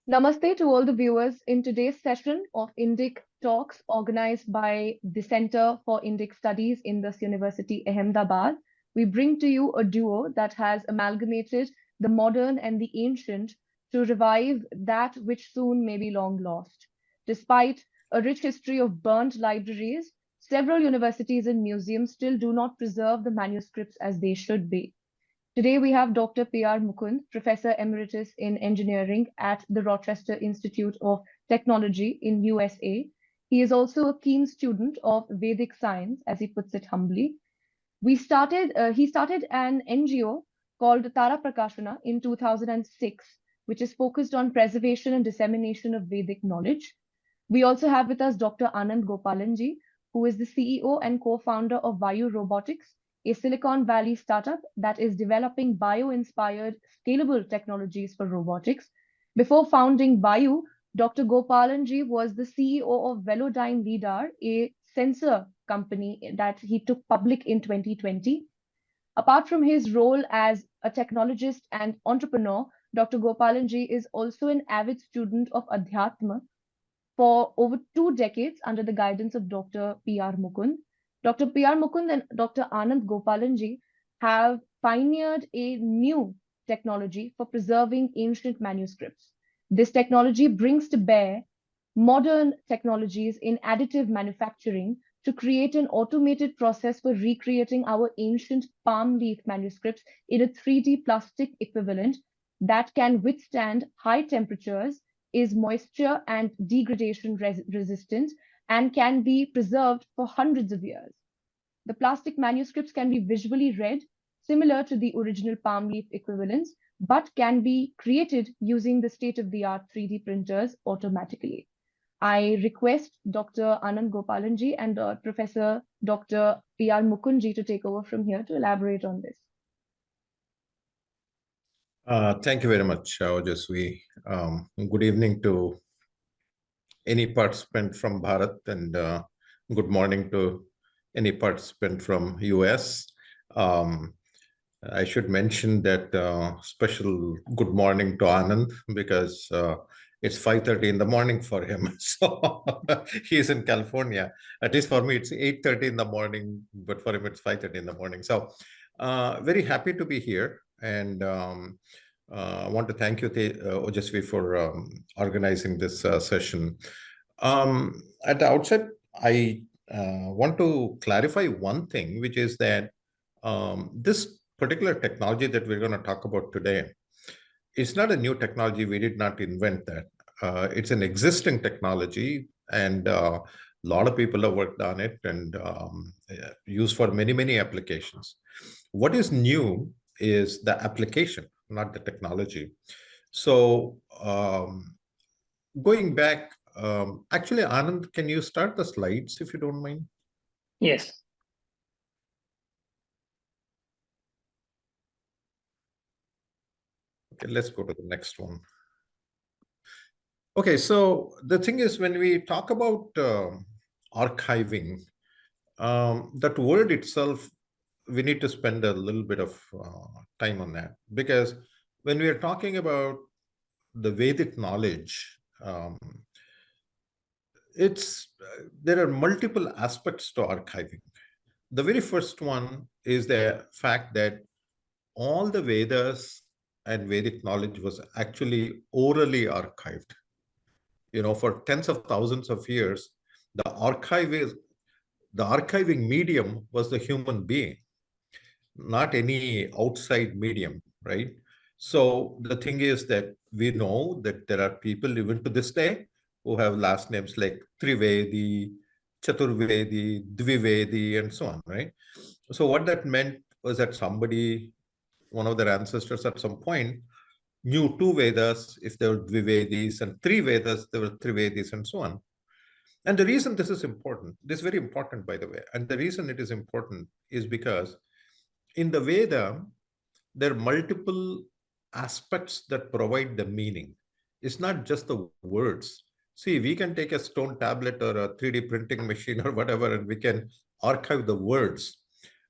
Namaste to all the viewers in today's session of Indic Talks organized by the Center for Indic Studies, Indus University, Ahmedabad. We bring to you a duo that has amalgamated the modern and the ancient to revive that which soon may be long lost. Despite a rich history of burnt libraries, several universities and museums still do not preserve the manuscripts as they should be. Today we have Dr. P.R. Mukund, Professor Emeritus in Engineering at the Rochester Institute of Technology in USA. He is also a keen student of Vedic science, as he puts it humbly. He started an NGO called Tara Prakashana in 2006, which is focused on preservation and dissemination of Vedic knowledge. We also have with us Dr. Anand Gopalanji, who is the CEO and co-founder of Vayu Robotics, a Silicon Valley startup that is developing bio-inspired scalable technologies for robotics. Before founding Vayu, Dr. Gopalanji was the CEO of Velodyne Lidar, a sensor company that he took public in 2020. Apart from his role as a technologist and entrepreneur, Dr. Gopalanji is also an avid student of Adhyatma for over 2 decades under the guidance of Dr. P.R. Mukund. Dr. P.R. Mukund and Dr. Anand Gopalanji have pioneered a new technology for preserving ancient manuscripts. This technology brings to bear modern technologies in additive manufacturing to create an automated process for recreating our ancient palm leaf manuscripts in a 3D plastic equivalent that can withstand high temperatures, is moisture and degradation resistant, and can be preserved for hundreds of years. The plastic manuscripts can be visually read, similar to the original palm leaf equivalents, but can be created using the state-of-the-art 3D printers automatically. I request Dr. Anand Gopalanji and Professor Dr. P.R. Mukundji to take over from here to elaborate on this. Thank you very much, Ojasvi. Good evening to any participant from Bharat, and good morning to any participant from US. I should mention that special good morning to Anand, because it's 5:30 in the morning for him. So he's in California. At least for me, it's 8:30 in the morning, but for him, it's 5:30 in the morning. So very happy to be here. And I want to thank you, Ojasvi, for organizing this session. At the outset, I want to clarify one thing, which is that this particular technology that we're going to talk about today, it's not a new technology. We did not invent that. It's an existing technology, and a lot of people have worked on it and used for many, many applications. What is new is the application, not the technology. So going back, actually, Anand, can you start the slides if you don't mind? Yes. Okay, let's go to the next one. Okay, so the thing is, when we talk about archiving, that word itself, we need to spend a little bit of time on that, because when we are talking about the Vedic knowledge, there are multiple aspects to archiving. The very first one is the fact that all the Vedas and Vedic knowledge was actually orally archived. You know, for tens of thousands of years, the archiving medium was the human being, not any outside medium, right? So the thing is that we know that there are people even to this day who have last names like Trivedi, Chaturvedi, Dvivedi, and so on, right? So what that meant was that somebody, one of their ancestors at some point, knew 2 Vedas if there were Dvivedis, and 3 Vedas, there were Trivedis, and so on. And the reason this is important, this is very important, by the way, and the reason it is important is because in the Veda, there are multiple aspects that provide the meaning. It's not just the words. See, we can take a stone tablet or a 3D printing machine or whatever, and we can archive the words.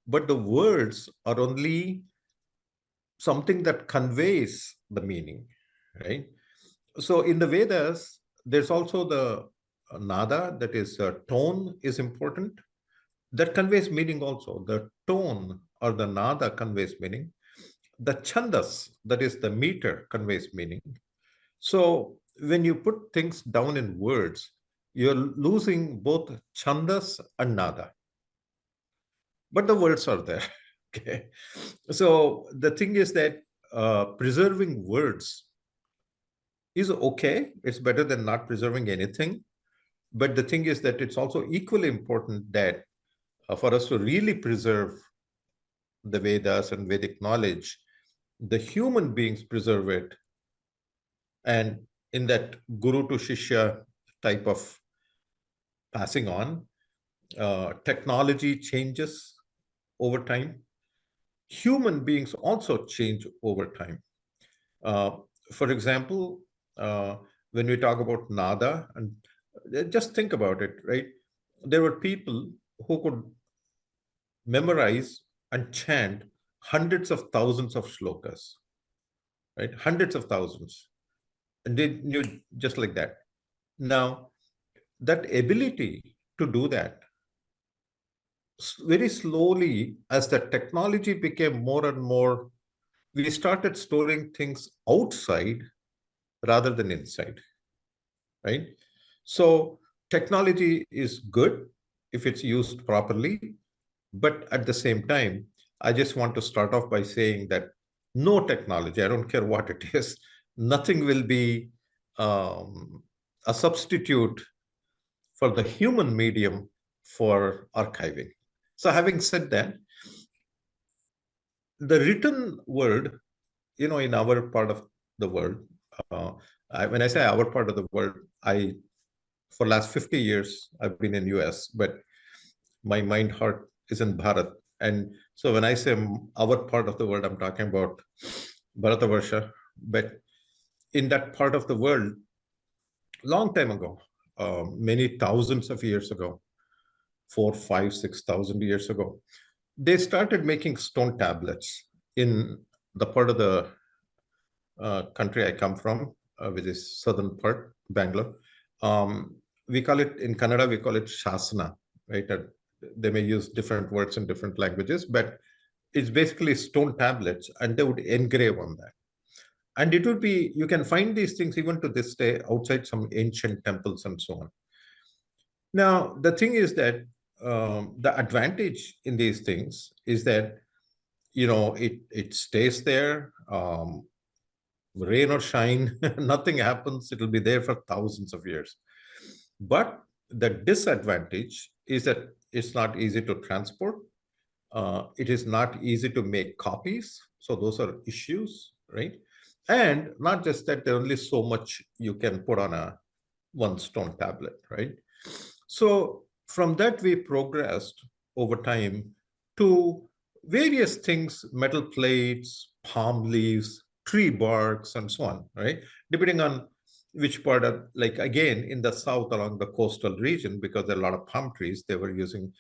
But the words are only something that conveys the meaning, right? So in the Vedas, there's also the nada, that is tone is important. That conveys meaning also. The tone or the nada conveys meaning. The chandas, that is the meter, conveys meaning. So when you put things down in words, you're losing both chandas and nada, but the words are there. Okay. So the thing is that preserving words is okay. It's better than not preserving anything. But the thing is that it's also equally important that for us to really preserve the Vedas and Vedic knowledge, the human beings preserve it. And in that guru to shishya type of passing on, technology changes over time. Human beings also change over time. Uh, for example, uh, when we talk about nada, and just think about it, right? There were people who could memorize and chant hundreds of thousands of shlokas, right? Hundreds of thousands. And they knew just like that. Now, that ability to do that, very slowly, as the technology became more and more, we started storing things outside rather than inside, right? So technology is good if it's used properly, but at the same time, I just want to start off by saying that no technology, I don't care what it is, nothing will be a substitute for the human medium for archiving. So having said that, the written word, in our part of the world, when I say our part of the world, for last 50 years, I've been in US, but my mind heart is in Bharat. And so when I say our part of the world, I'm talking about Bharatavarsha. But in that part of the world, long time ago, many thousands of years ago, 4, 5, 6,000 years ago, they started making stone tablets in the part of the country I come from, which is southern part, Bangalore. We call it, in Kannada, we call it Shasana, right? They may use different words in different languages, but it's basically stone tablets, and they would engrave on that. And it would be, you can find these things even to this day outside some ancient temples and so on. Now, the thing is that the advantage in these things is that, it stays there. Rain or shine, nothing happens. It'll be there for thousands of years. But the disadvantage is that it's not easy to transport. It is not easy to make copies. So those are issues, right? And not just that, there's only so much you can put on a one stone tablet, right? So from that, we progressed over time to various things, metal plates, palm leaves, tree barks, and so on, right? Depending on which part of, like again, in the south along the coastal region, because there are a lot of palm trees, they were using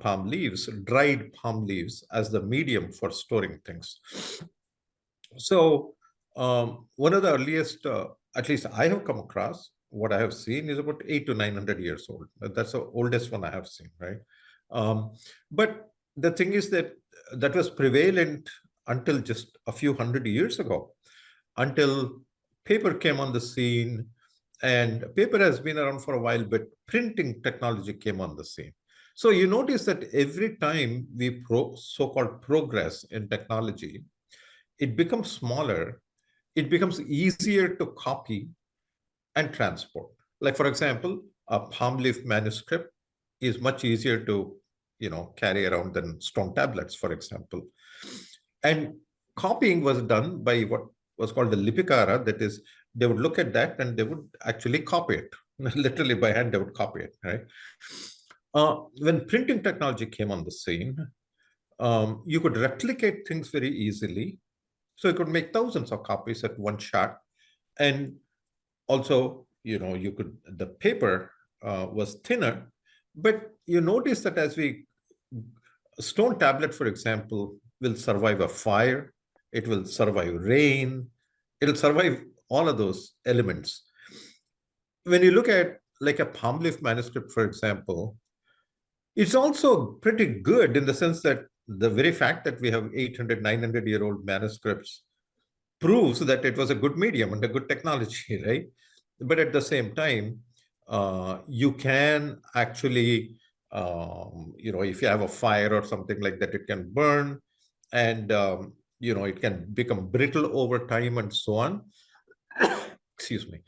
palm leaves, dried palm leaves as the medium for storing things. So one of the earliest, at least I have come across, what I have seen is about 800 to 900 years old. That's the oldest one I have seen, right? But the thing is that that was prevalent until just a few hundred years ago, until paper came on the scene. And paper has been around for a while, but printing technology came on the scene. So you notice that every time we so-called progress in technology, it becomes smaller, it becomes easier to copy and transport. Like, for example, a palm leaf manuscript is much easier to, carry around than stone tablets, for example. And copying was done by what was called the lipikara. That is, they would look at that and they would actually copy it. Literally by hand, they would copy it, right? When printing technology came on the scene, you could replicate things very easily. So you could make thousands of copies at one shot. And also, the paper was thinner. But you notice that stone tablet, for example, will survive a fire, it will survive rain, it'll survive all of those elements. When you look at like a palm leaf manuscript, for example, it's also pretty good in the sense that the very fact that we have 800, 900-year-old manuscripts proves that it was a good medium and a good technology, right? But at the same time, you can actually, if you have a fire or something like that, it can burn, and it can become brittle over time and so on. Excuse me.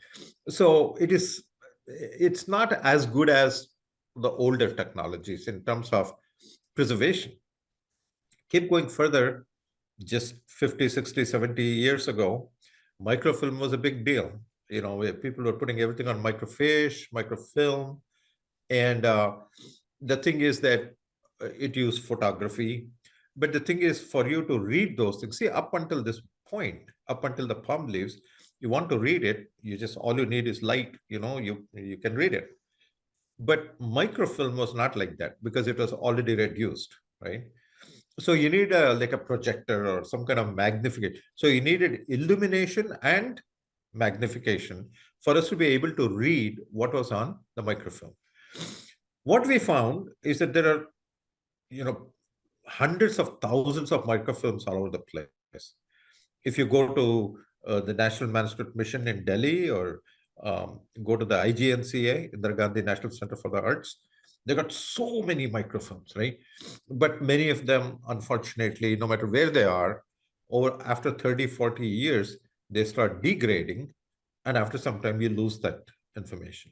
So it's not as good as the older technologies in terms of preservation. Keep going further, just 50, 60, 70 years ago, microfilm was a big deal. Where people were putting everything on microfiche, microfilm. And the thing is that it used photography. But the thing is, for you to read those things, see, up until this point, up until the palm leaves, you want to read it, all you need is light, you can read it. But microfilm was not like that because it was already reduced, right? So you need like a projector or some kind of magnification. So you needed illumination and magnification for us to be able to read what was on the microfilm. What we found is that there are, hundreds of thousands of microfilms all over the place. If you go to the National Manuscript Mission in Delhi, or go to the IGNCA, Indira Gandhi National Center for the Arts, they got so many microfilms, right? But many of them, unfortunately, no matter where they are, after 30, 40 years, they start degrading. And after some time, you lose that information.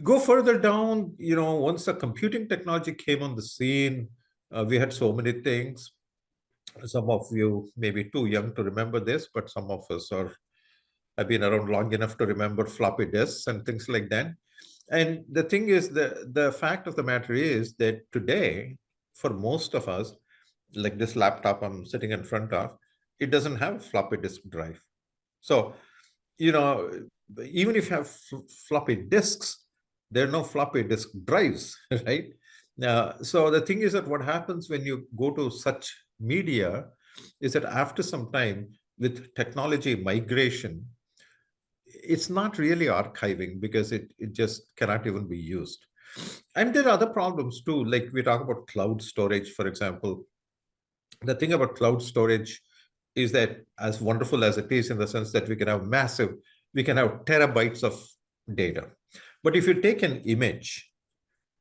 Go further down, once the computing technology came on the scene, we had so many things. Some of you may be too young to remember this, but some of us have been around long enough to remember floppy disks and things like that. And the thing is, the fact of the matter is that today, for most of us, like this laptop I'm sitting in front of, it doesn't have a floppy disk drive. So, even if you have floppy disks, there are no floppy disk drives, right? So the thing is that what happens when you go to such media is that after some time, with technology migration, it's not really archiving because it just cannot even be used. And there are other problems too, like we talk about cloud storage, for example. The thing about cloud storage is that, as wonderful as it is in the sense that we can have terabytes of data. But if you take an image,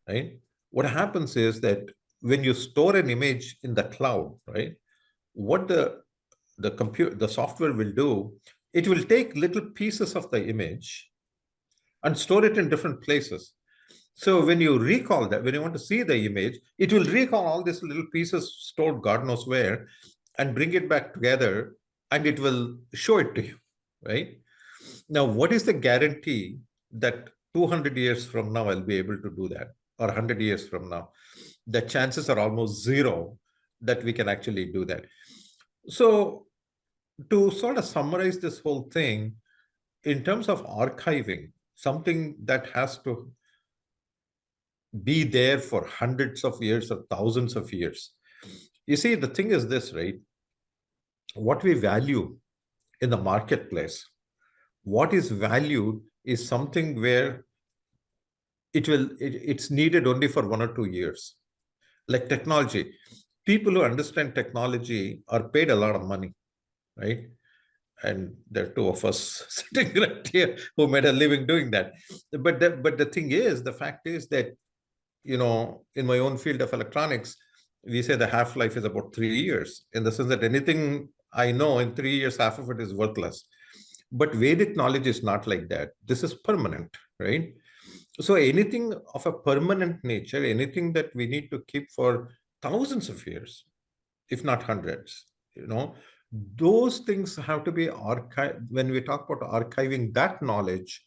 right, what happens is that when you store an image in the cloud, right, what the software will do, it will take little pieces of the image and store it in different places. So when you recall that, when you want to see the image, it will recall all these little pieces stored God knows where and bring it back together, and it will show it to you, right? Now, what is the guarantee that 200 years from now I'll be able to do that, or 100 years from now? The chances are almost zero that we can actually do that. So to sort of summarize this whole thing, in terms of archiving, something that has to be there for hundreds of years or thousands of years. You see, the thing is this, right? What we value in the marketplace, what is valued is something where it's needed only for 1 or 2 years. Like technology, people who understand technology are paid a lot of money, right? And there are two of us sitting right here who made a living doing that. But the thing is, the fact is that, in my own field of electronics, we say the half-life is about 3 years, in the sense that anything I know in 3 years, half of it is worthless. But Vedic knowledge is not like that. This is permanent, right? So anything of a permanent nature, anything that we need to keep for thousands of years, if not hundreds, those things have to be archived. When we talk about archiving that knowledge,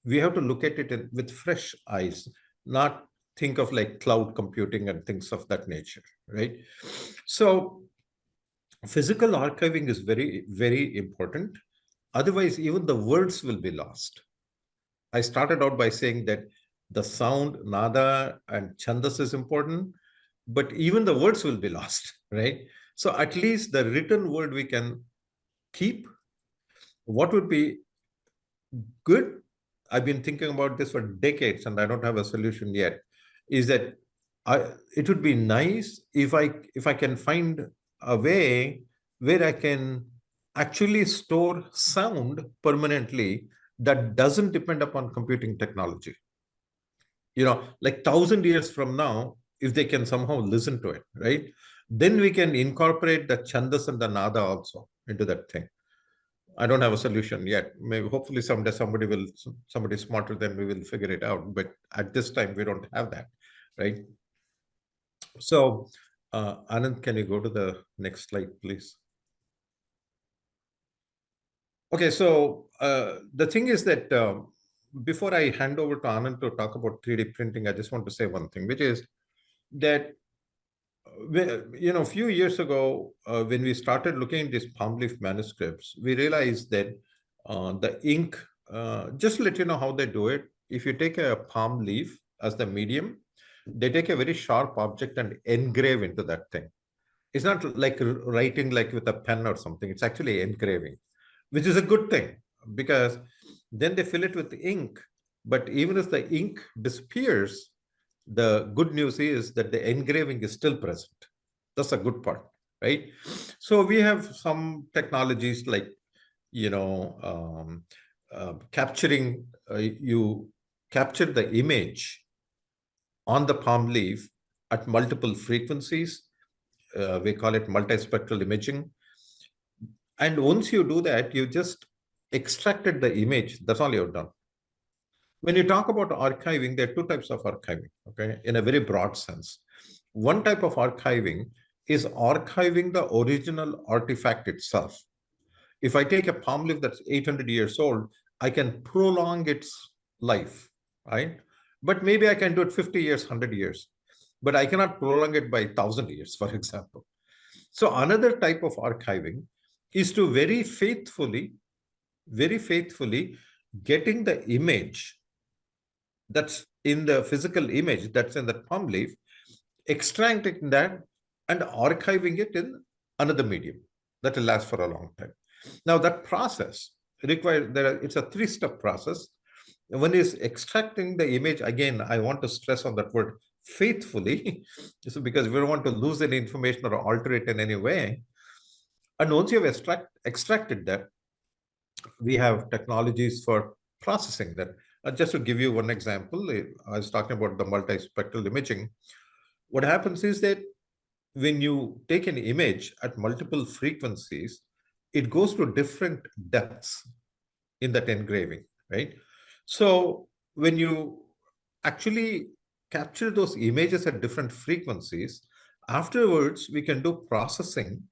we have to look at it with fresh eyes, not think of like cloud computing and things of that nature, right? So physical archiving is very, very important. Otherwise, even the words will be lost. I started out by saying that the sound, nada, and chandas is important, but even the words will be lost, right? So at least the written word we can keep. what would be good, I've been thinking about this for decades and I don't have a solution yet, is that it would be nice if I can find a way where I can actually store sound permanently that doesn't depend upon computing technology. Like 1,000 years from now, if they can somehow listen to it, right? Then we can incorporate the chandas and the nada also into that thing. I don't have a solution yet. Maybe hopefully someday somebody smarter than me will figure it out. But at this time, we don't have that, right? So, Anand, can you go to the next slide, please? Okay, so the thing is that before I hand over to Anand to talk about 3D printing, I just want to say one thing, which is that a few years ago, when we started looking at these palm leaf manuscripts, we realized that the ink, just to let you know how they do it, if you take a palm leaf as the medium, they take a very sharp object and engrave into that thing. It's not like writing like with a pen or something. It's actually engraving, which is a good thing because then they fill it with ink. But even if the ink disappears, the good news is that the engraving is still present. That's a good part, right? So we have some technologies like, capturing, you capture the image on the palm leaf at multiple frequencies. We call it multispectral imaging. And once you do that, you just extracted the image. That's all you've done. When you talk about archiving, there are two types of archiving, okay, in a very broad sense. One type of archiving is archiving the original artifact itself. If I take a palm leaf that's 800 years old, I can prolong its life, right? But maybe I can do it 50 years, 100 years, but I cannot prolong it by 1,000 years, for example. So another type of archiving is to very faithfully getting the image that's in the physical image that's in the palm leaf, extracting that and archiving it in another medium that will last for a long time. Now that process requires, it's a three-step process. One is extracting the image. Again, I want to stress on that word faithfully, so because we don't want to lose any information or alter it in any way. And once you have extracted that, we have technologies for processing that. Just to give you one example, I was talking about the multispectral imaging. What happens is that when you take an image at multiple frequencies, it goes to different depths in that engraving, right? So when you actually capture those images at different frequencies, afterwards we can do processing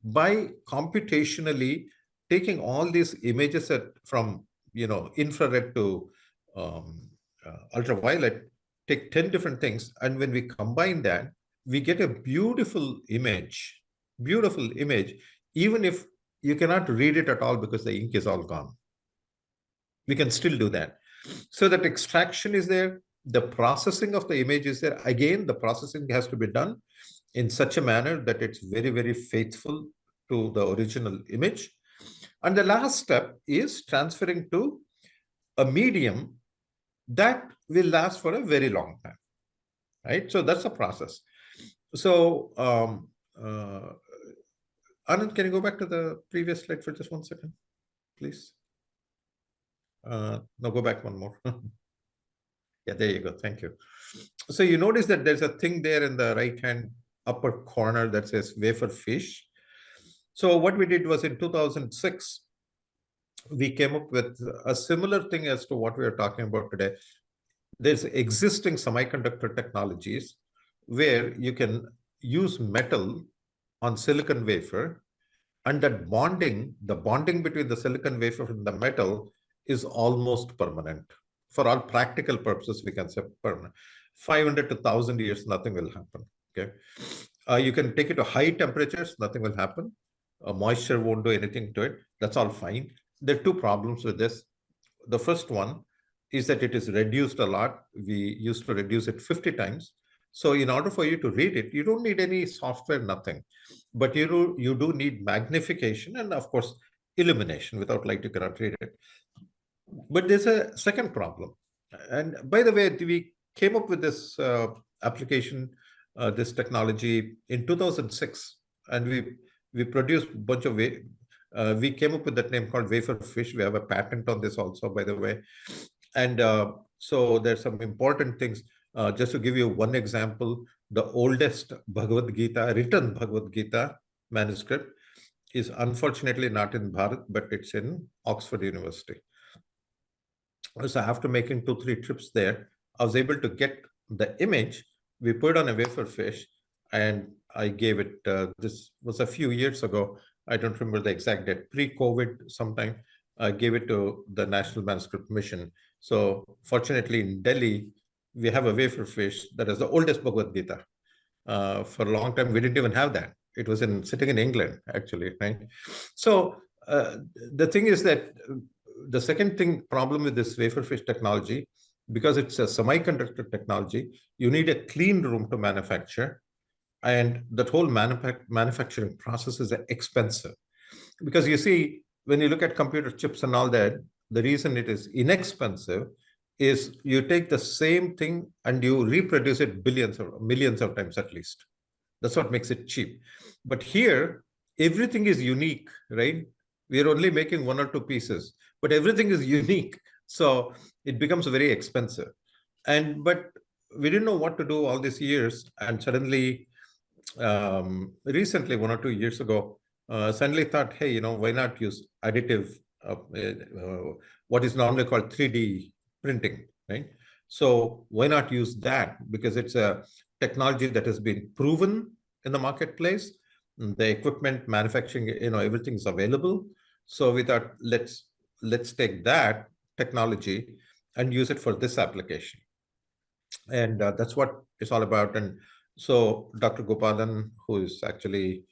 by computationally taking all these images from infrared to ultraviolet, take 10 different things, and when we combine that, we get a beautiful image, even if you cannot read it at all because the ink is all gone. We can still do that. So that extraction is there, the processing of the image is there. Again, the processing has to be done in such a manner that it's very, very faithful to the original image. And the last step is transferring to a medium that will last for a very long time, right? So that's the process. So, Anand, can you go back to the previous slide for just 1 second, please? No, go back one more. Yeah, there you go. Thank you. So you notice that there's a thing there in the right-hand upper corner that says wafer fish. So what we did was in 2006, we came up with a similar thing as to what we are talking about today. There's existing semiconductor technologies where you can use metal on silicon wafer, and that the bonding between the silicon wafer and the metal is almost permanent. For all practical purposes, we can say permanent. 500 to 1,000 years, nothing will happen. Okay, you can take it to high temperatures, nothing will happen. Moisture won't do anything to it. That's all fine. There are two problems with this. The first one is that it is reduced a lot. We used to reduce it 50 times. So in order for you to read it, you don't need any software, nothing. But you do need magnification and, of course, illumination. Without light, you cannot read it. But there's a second problem. And by the way, we came up with this application, this technology in 2006, and we produced a bunch of we came up with that name called wafer fish. We have a patent on this also, by the way. And so there's some important things. Just to give you one example, the oldest Bhagavad Gita, written Bhagavad Gita manuscript is unfortunately not in Bharat, but it's in Oxford University. So after making 2-3 trips there, I was able to get the image. We put on a wafer fish, and I gave it, this was a few years ago. I don't remember the exact date, pre-COVID sometime. I gave it to the National Manuscript Mission. So fortunately in Delhi, we have a wafer fish that is the oldest Bhagavad Gita. For a long time, we didn't even have that. It was sitting in England, actually, right? So the thing is that the second problem with this wafer fish technology, because it's a semiconductor technology, you need a clean room to manufacture. And that whole manufacturing process is expensive. Because you see, when you look at computer chips and all that, the reason it is inexpensive is you take the same thing and you reproduce it millions of times at least. That's what makes it cheap. But here, everything is unique, right? We are only making 1 or 2 pieces, but everything is unique. So it becomes very expensive. But we didn't know what to do all these years. And suddenly, recently, 1 or 2 years ago, suddenly thought, hey, why not use additive, what is normally called 3D printing, right? So why not use that? Because it's a technology that has been proven in the marketplace. The equipment, manufacturing, everything is available. So we thought, let's take that technology and use it for this application. And that's what it's all about. And so Dr. Gopalan, who is actually,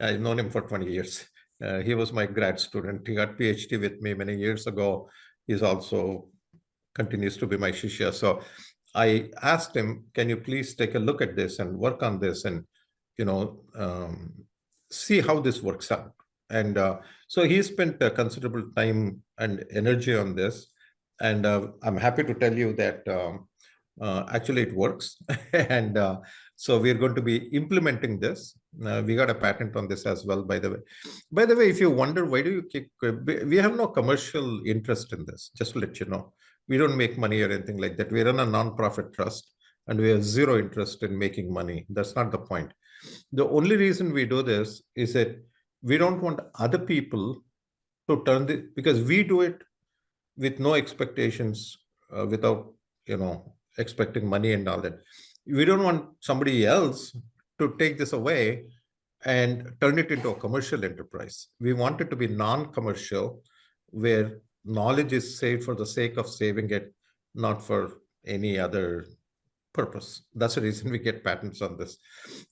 I've known him for 20 years. He was my grad student. He got PhD with me many years ago. He's also continues to be my shishya. So I asked him, can you please take a look at this and work on this and, see how this works out. And so he spent a considerable time and energy on this. And I'm happy to tell you that actually it works. And so we're going to be implementing this. We got a patent on this as well, by the way. By the way, if you wonder, why do you keep, we have no commercial interest in this, just to let you know. We don't make money or anything like that. We run a non-profit trust and we have zero interest in making money. That's not the point. The only reason we do this is that we don't want other people to turn this, because we do it with no expectations, without, expecting money and all that. We don't want somebody else to take this away and turn it into a commercial enterprise. We want it to be non-commercial, where knowledge is saved for the sake of saving it, not for any other purpose. That's the reason we get patents on this.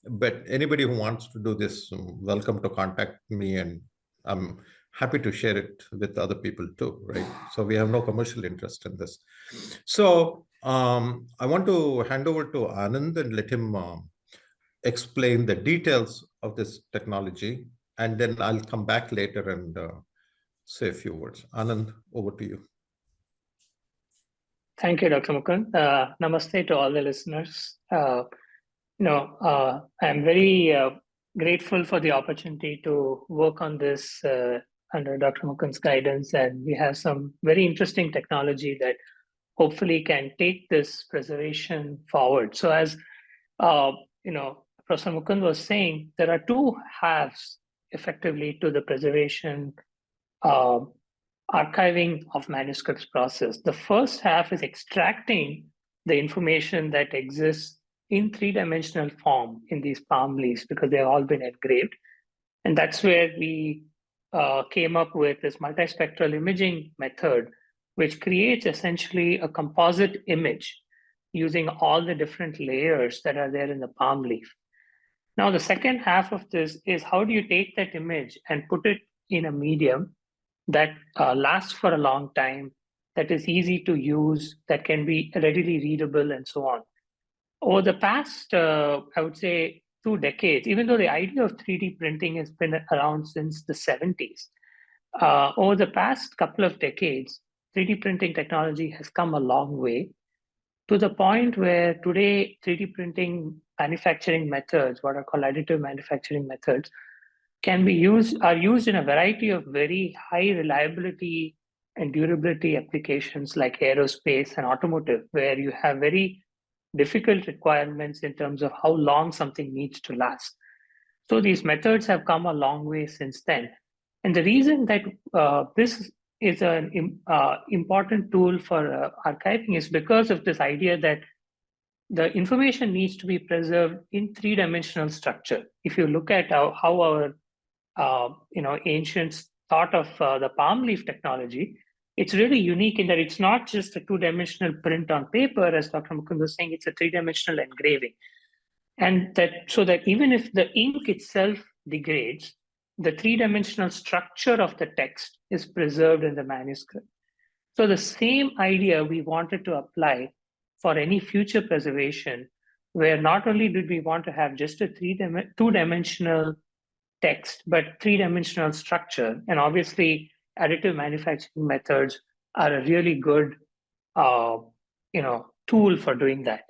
But anybody who wants to do this, welcome to contact me, and I'm happy to share it with other people too, right? So we have no commercial interest in this. So I want to hand over to Anand and let him explain the details of this technology, and then I'll come back later and say a few words. Anand, over to you. Thank you, Dr. Mukund. Namaste to all the listeners. I'm very grateful for the opportunity to work on this under Dr. Mukund's guidance, and we have some very interesting technology that hopefully can take this preservation forward. So as Professor Mukund was saying, there are 2 halves effectively to the preservation archiving of manuscripts process. The first half is extracting the information that exists in 3-dimensional form in these palm leaves, because they've all been engraved. And that's where we came up with this multispectral imaging method, which creates essentially a composite image using all the different layers that are there in the palm leaf. Now, the second half of this is, how do you take that image and put it in a medium that lasts for a long time, that is easy to use, that can be readily readable, and so on. Over the past, I would say, 2 decades, even though the idea of 3D printing has been around since the 70s, over the past couple of decades, 3D printing technology has come a long way to the point where today 3D printing manufacturing methods, what are called additive manufacturing methods, are used in a variety of very high reliability and durability applications like aerospace and automotive, where you have very difficult requirements in terms of how long something needs to last. So these methods have come a long way since then. And the reason that this is an important tool for archiving is because of this idea that the information needs to be preserved in three-dimensional structure. If you look at how our ancients thought of the palm leaf technology, it's really unique in that it's not just a two-dimensional print on paper, as Dr. Mukund was saying, it's a three-dimensional engraving. And so that even if the ink itself degrades, the three-dimensional structure of the text is preserved in the manuscript. So the same idea we wanted to apply for any future preservation, where not only did we want to have just a two-dimensional text, but three-dimensional structure. And obviously, additive manufacturing methods are a really good tool for doing that.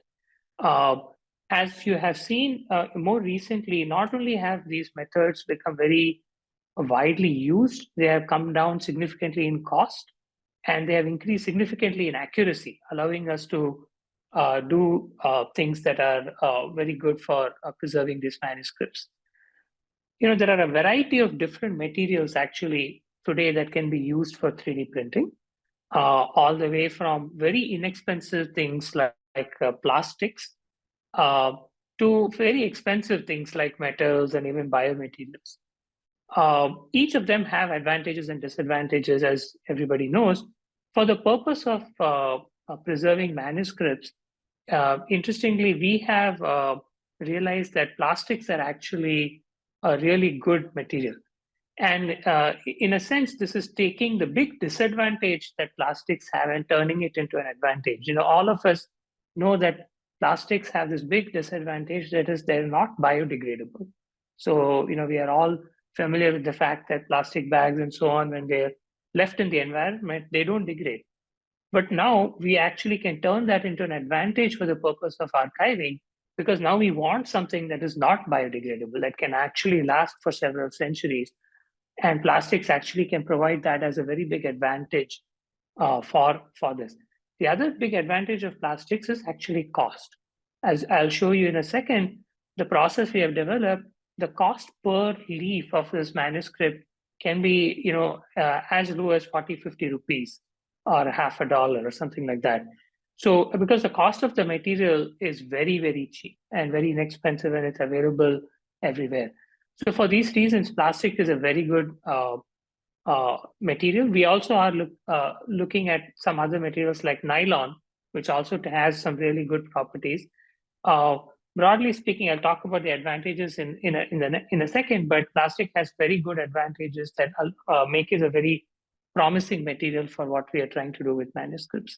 As you have seen more recently, not only have these methods become very widely used, they have come down significantly in cost, and they have increased significantly in accuracy, allowing us to do things that are very good for preserving these manuscripts. There are a variety of different materials actually today that can be used for 3D printing, all the way from very inexpensive things like plastics to very expensive things like metals and even biomaterials. Each of them have advantages and disadvantages, as everybody knows. For the purpose of preserving manuscripts, interestingly, we have realized that plastics are actually a really good material. And in a sense, this is taking the big disadvantage that plastics have and turning it into an advantage. All of us know that plastics have this big disadvantage, that is, they're not biodegradable. So, we are all familiar with the fact that plastic bags and so on, when they're left in the environment, they don't degrade. But now we actually can turn that into an advantage for the purpose of archiving, because now we want something that is not biodegradable, that can actually last for several centuries. And plastics actually can provide that as a very big advantage for this. The other big advantage of plastics is actually cost. As I'll show you in a second, the process we have developed, the cost per leaf of this manuscript can be as low as 40-50 rupees or $50 or something like that. So because the cost of the material is very, very cheap and very inexpensive, and it's available everywhere. So for these reasons, plastic is a very good material. We also are looking at some other materials like nylon, which also has some really good properties. Broadly speaking, I'll talk about the advantages in a second, but plastic has very good advantages that make it a very promising material for what we are trying to do with manuscripts.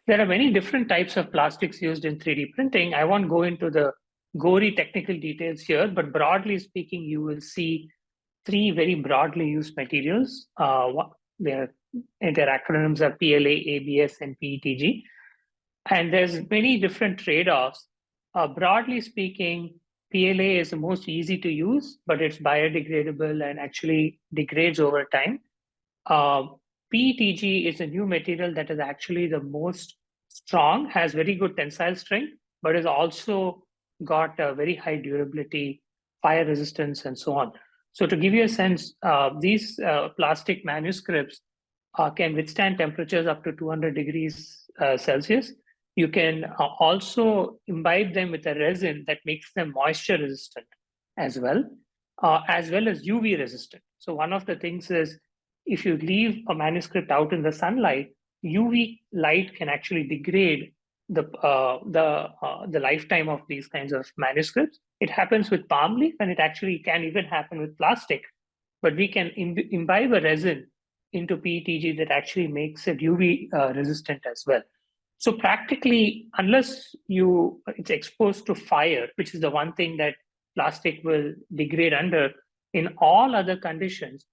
There are many different types of plastics used in 3D printing. I won't go into the gory technical details here, but broadly speaking, you will see three very broadly used materials. Their acronyms are PLA, ABS, and PETG. And there's many different trade-offs. Broadly speaking, PLA is the most easy to use, but it's biodegradable and actually degrades over time. PETG is a new material that is actually the most strong, has very good tensile strength, but is also got a very high durability, fire resistance, and so on. So to give you a sense, these plastic manuscripts can withstand temperatures up to 200 degrees Celsius. You can also imbibe them with a resin that makes them moisture resistant as well as UV resistant. So one of the things is, if you leave a manuscript out in the sunlight, UV light can actually degrade the lifetime of these kinds of manuscripts. It happens with palm leaf, and it actually can even happen with plastic. But we can imbibe a resin into PETG that actually makes it UV resistant as well. So practically, unless it's exposed to fire, which is the one thing that plastic will degrade under, in all other conditions,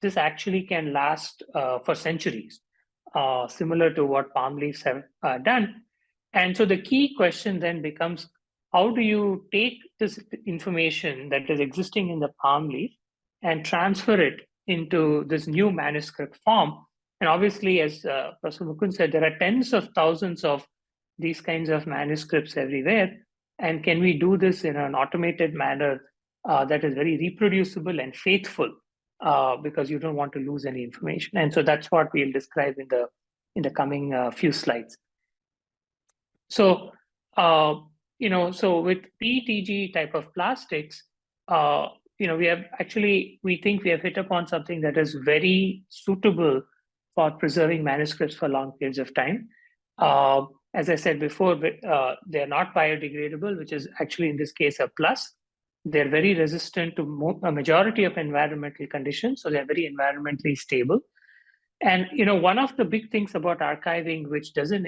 this actually can last for centuries, similar to what palm leaves have done. And so the key question then becomes, how do you take this information that is existing in the palm leaf and transfer it into this new manuscript form? And obviously, as Professor Mukund said, there are tens of thousands of these kinds of manuscripts everywhere. And can we do this in an automated manner that is very reproducible and faithful? Because you don't want to lose any information. And so that's what we'll describe in the coming few slides. So, so with PETG type of plastics, we think we have hit upon something that is very suitable for preserving manuscripts for long periods of time. As I said before, they're not biodegradable, which is actually in this case a plus. They're very resistant to a majority of environmental conditions, so they're very environmentally stable. And one of the big things about archiving, which doesn't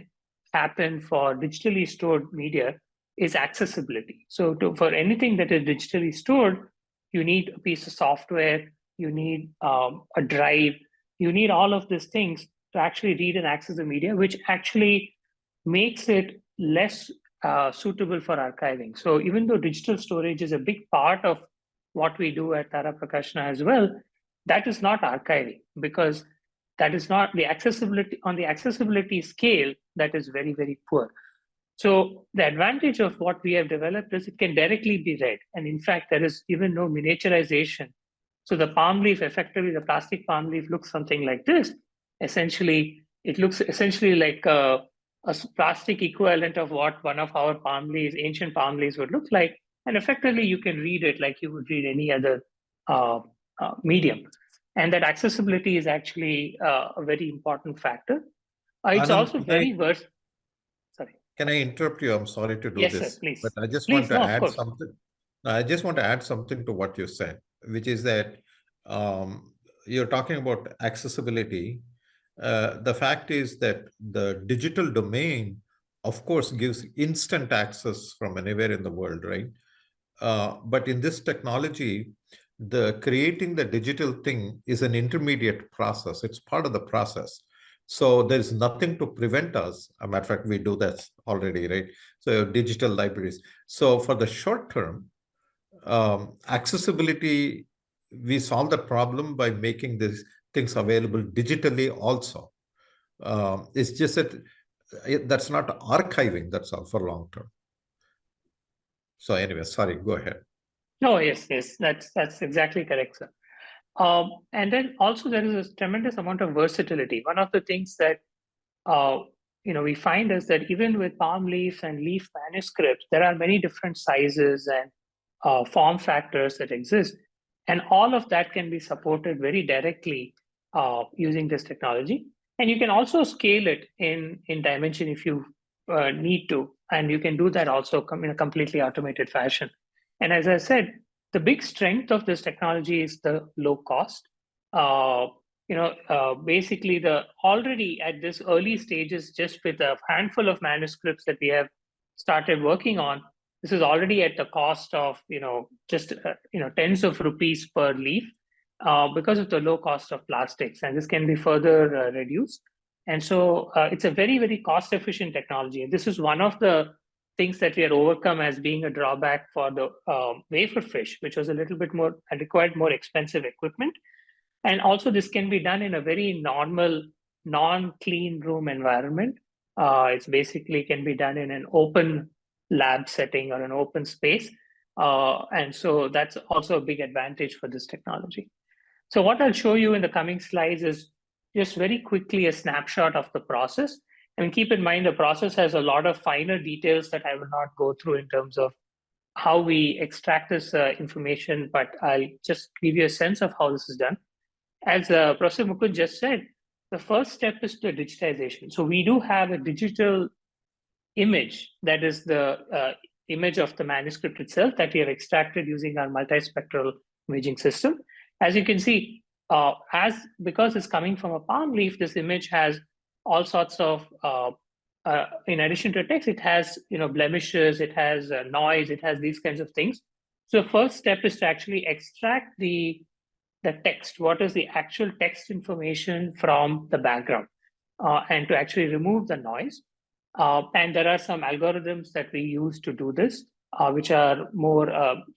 happen for digitally stored media, is accessibility. So for anything that is digitally stored, you need a piece of software, you need a drive, you need all of these things to actually read and access the media, which actually makes it less suitable for archiving. So even though digital storage is a big part of what we do at Tara Prakashana as well, that is not archiving, because that is not the accessibility on the accessibility scale, that is very, very poor. So the advantage of what we have developed is it can directly be read. And in fact, there is even no miniaturization. So the palm leaf, effectively, the plastic palm leaf looks something like this. Essentially, it looks essentially like a plastic equivalent of what one of our palm leaves, ancient palm leaves would look like. And effectively, you can read it like you would read any other medium. And that accessibility is actually a very important factor. It's Anand, also very versatile. Sorry. Can I interrupt you? I'm sorry to do Yes, this, sir, please. but I just Please, want to no, of add course. something. I just want to add something to what you said, which is that you're talking about accessibility. The fact is that the digital domain, of course, gives instant access from anywhere in the world, right? But in this technology, the creating the digital thing is an intermediate process. It's part of the process. So there's nothing to prevent us. As a matter of fact, we do that already, right? So digital libraries. So for the short term, accessibility, we solve the problem by making these things available digitally also. It's just that that's not archiving, that's all for long term. So anyway, sorry, go ahead. No, yes, that's exactly correct, sir. And then also there is a tremendous amount of versatility. One of the things that we find is that even with palm leaf and leaf manuscripts, there are many different sizes and form factors that exist, and all of that can be supported very directly using this technology. And you can also scale it in dimension if you need to, and you can do that also in a completely automated fashion. And as I said, the big strength of this technology is the low cost. Basically, already at this early stages, just with a handful of manuscripts that we have started working on, this is already at the cost of just tens of rupees per leaf because of the low cost of plastics, and this can be further reduced. And so it's a very, very cost efficient technology. And this is one of the things that we had overcome as being a drawback for the wafer fish, which was a little bit more and required more expensive equipment. And also this can be done in a very normal, non-clean room environment. It's basically can be done in an open lab setting or an open space. And so that's also a big advantage for this technology. So what I'll show you in the coming slides is just very quickly a snapshot of the process. And keep in mind, the process has a lot of finer details that I will not go through in terms of how we extract this information, but I'll just give you a sense of how this is done. As Professor Mukund just said, the first step is the digitization. So we do have a digital image that is the image of the manuscript itself that we have extracted using our multispectral imaging system. As you can see, because it's coming from a palm leaf, this image has all sorts of in addition to text, it has blemishes, it has noise, it has these kinds of things. So the first step is to actually extract the text, what is the actual text information from the background, and to actually remove the noise. And there are some algorithms that we use to do this, which are more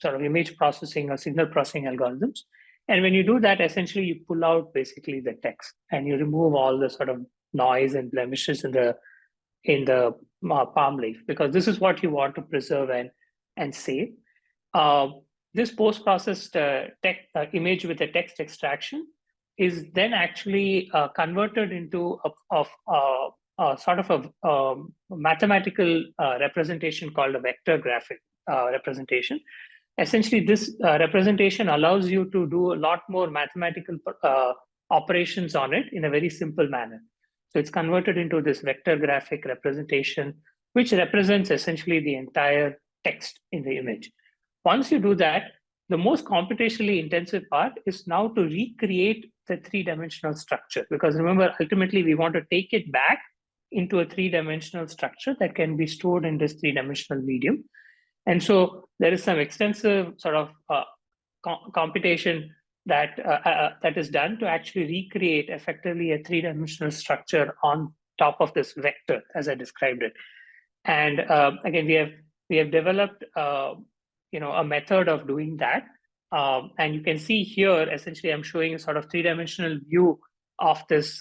sort of image processing or signal processing algorithms. And when you do that, essentially you pull out basically the text and you remove all the sort of noise and blemishes in the palm leaf, because this is what you want to preserve and save. This post-processed image with a text extraction is then actually converted into a sort of a mathematical representation called a vector graphic representation. Essentially, this representation allows you to do a lot more mathematical operations on it in a very simple manner. So it's converted into this vector graphic representation, which represents essentially the entire text in the image. Once you do that, the most computationally intensive part is now to recreate the three-dimensional structure. Because remember, ultimately, we want to take it back into a three-dimensional structure that can be stored in this three-dimensional medium. And so there is some extensive sort of computation that is done to actually recreate effectively a three-dimensional structure on top of this vector, as I described it. And again, we have developed a method of doing that. And you can see here, essentially, I'm showing a sort of three-dimensional view of this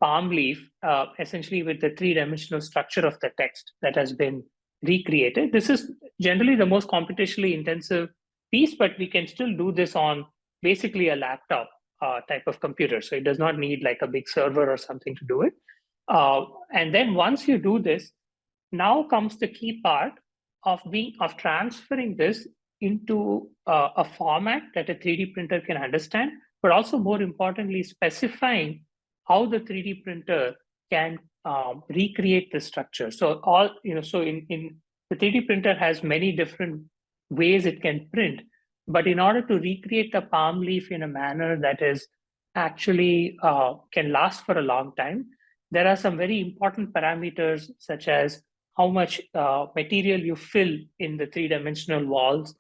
palm leaf, essentially with the three-dimensional structure of the text that has been recreated. This is generally the most computationally intensive piece, but we can still do this on basically a laptop type of computer. So it does not need like a big server or something to do it. And then once you do this, now comes the key part of transferring this into a format that a 3D printer can understand, but also more importantly, specifying how the 3D printer can recreate the structure. So so in the 3D printer has many different ways it can print, but in order to recreate the palm leaf in a manner that is actually can last for a long time, there are some very important parameters such as how much material you fill in the three-dimensional walls,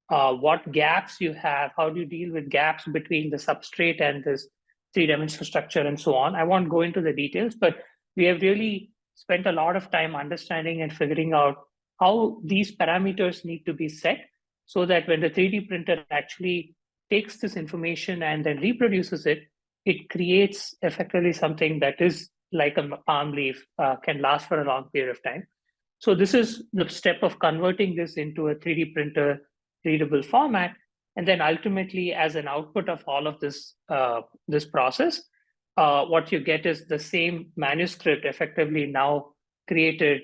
what gaps you have, how do you deal with gaps between the substrate and this three-dimensional structure, and so on. I won't go into the details, but we have really spent a lot of time understanding and figuring out how these parameters need to be set so that when the 3D printer actually takes this information and then reproduces it, it creates effectively something that is like a palm leaf, can last for a long period of time. So this is the step of converting this into a 3D printer readable format. And then ultimately, as an output of all of this, this process, what you get is the same manuscript effectively now created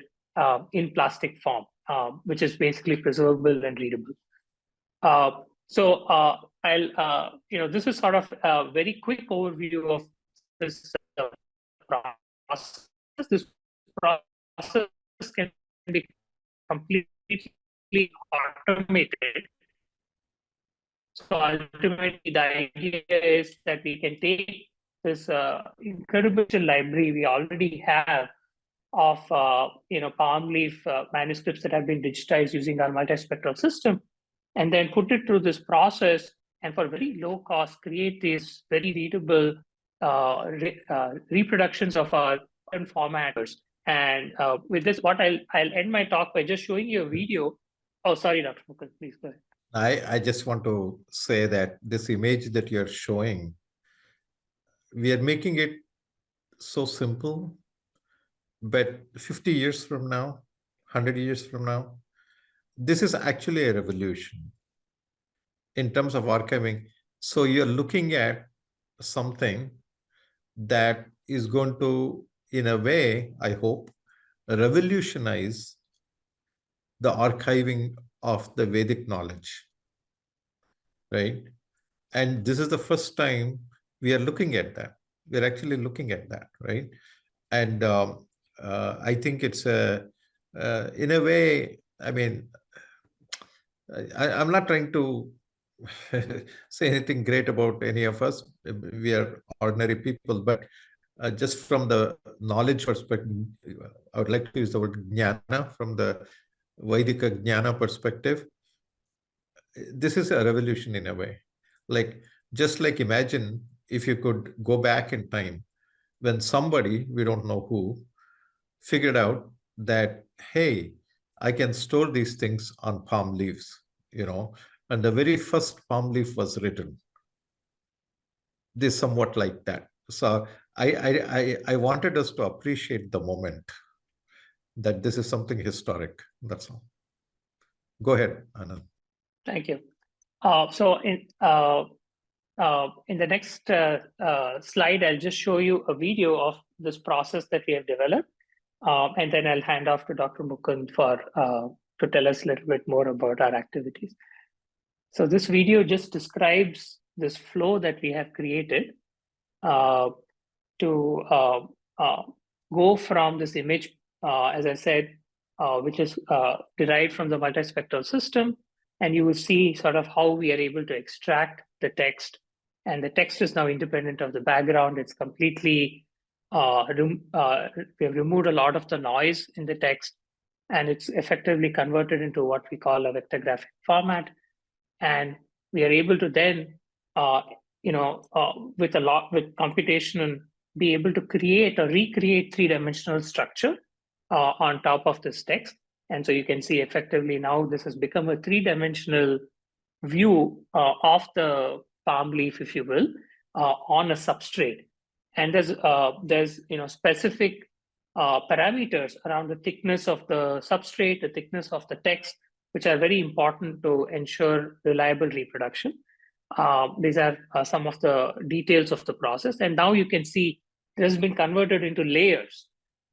in plastic form, which is basically preservable and readable. This is sort of a very quick overview of this process. This process can be completely automated. So ultimately, the idea is that we can take this incredible library we already have of palm leaf manuscripts that have been digitized using our multispectral system, and then put it through this process, and for very low cost, create these very readable reproductions of our formats. And with this, I'll end my talk by just showing you a video. Oh, sorry, Dr. Mukund, please go ahead. I just want to say that this image that you're showing, we are making it so simple, but 50 years from now, 100 years from now, this is actually a revolution in terms of archiving. So you're looking at something that is going to, in a way, I hope, revolutionize the archiving of the Vedic knowledge, right? And this is the first time we are looking at that. We're actually looking at that, right? And I think it's in a way, I mean, I'm not trying to say anything great about any of us. We are ordinary people, but just from the knowledge perspective, I would like to use the word jnana, from the Vaidika jnana perspective. This is a revolution in a way. Like, just like imagine if you could go back in time when somebody, we don't know who, figured out that, hey, I can store these things on palm leaves, and the very first palm leaf was written. This somewhat like that. So I wanted us to appreciate the moment that this is something historic. That's all. Go ahead, Anand. Thank you. So in the next slide, I'll just show you a video of this process that we have developed, and then I'll hand off to Dr. Mukund to tell us a little bit more about our activities. So this video just describes this flow that we have created to go from this image, as I said, which is derived from the multispectral system. And you will see sort of how we are able to extract the text. And the text is now independent of the background. It's completely, we have removed a lot of the noise in the text, and it's effectively converted into what we call a vector graphic format. And we are able to then, with computation, be able to create or recreate three-dimensional structure on top of this text. And so you can see effectively now this has become a three-dimensional view of the palm leaf, if you will, on a substrate. And there's specific parameters around the thickness of the substrate, the thickness of the text, which are very important to ensure reliable reproduction. These are some of the details of the process. And now you can see it has been converted into layers.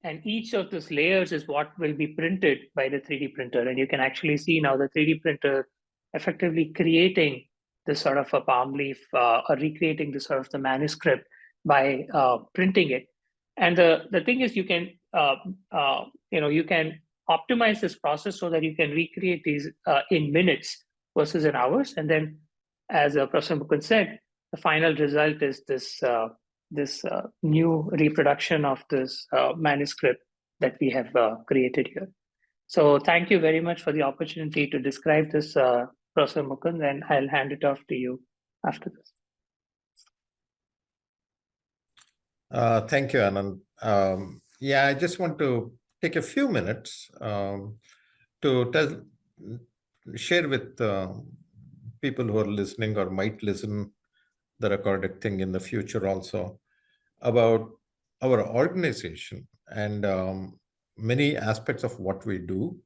And each of these layers is what will be printed by the 3D printer. And you can actually see now the 3D printer effectively creating this sort of a palm leaf or recreating this sort of the manuscript by printing it. And the thing is, you can you can optimize this process so that you can recreate these in minutes versus in hours. And then, as Professor Mukund said, the final result is this new reproduction of this manuscript that we have created here. So thank you very much for the opportunity to describe this, Professor Mukund, and I'll hand it off to you after this. Thank you, Anand. Yeah, I just want to take a few minutes to share with people who are listening or might listen the recorded thing in the future also about our organization and many aspects of what we do.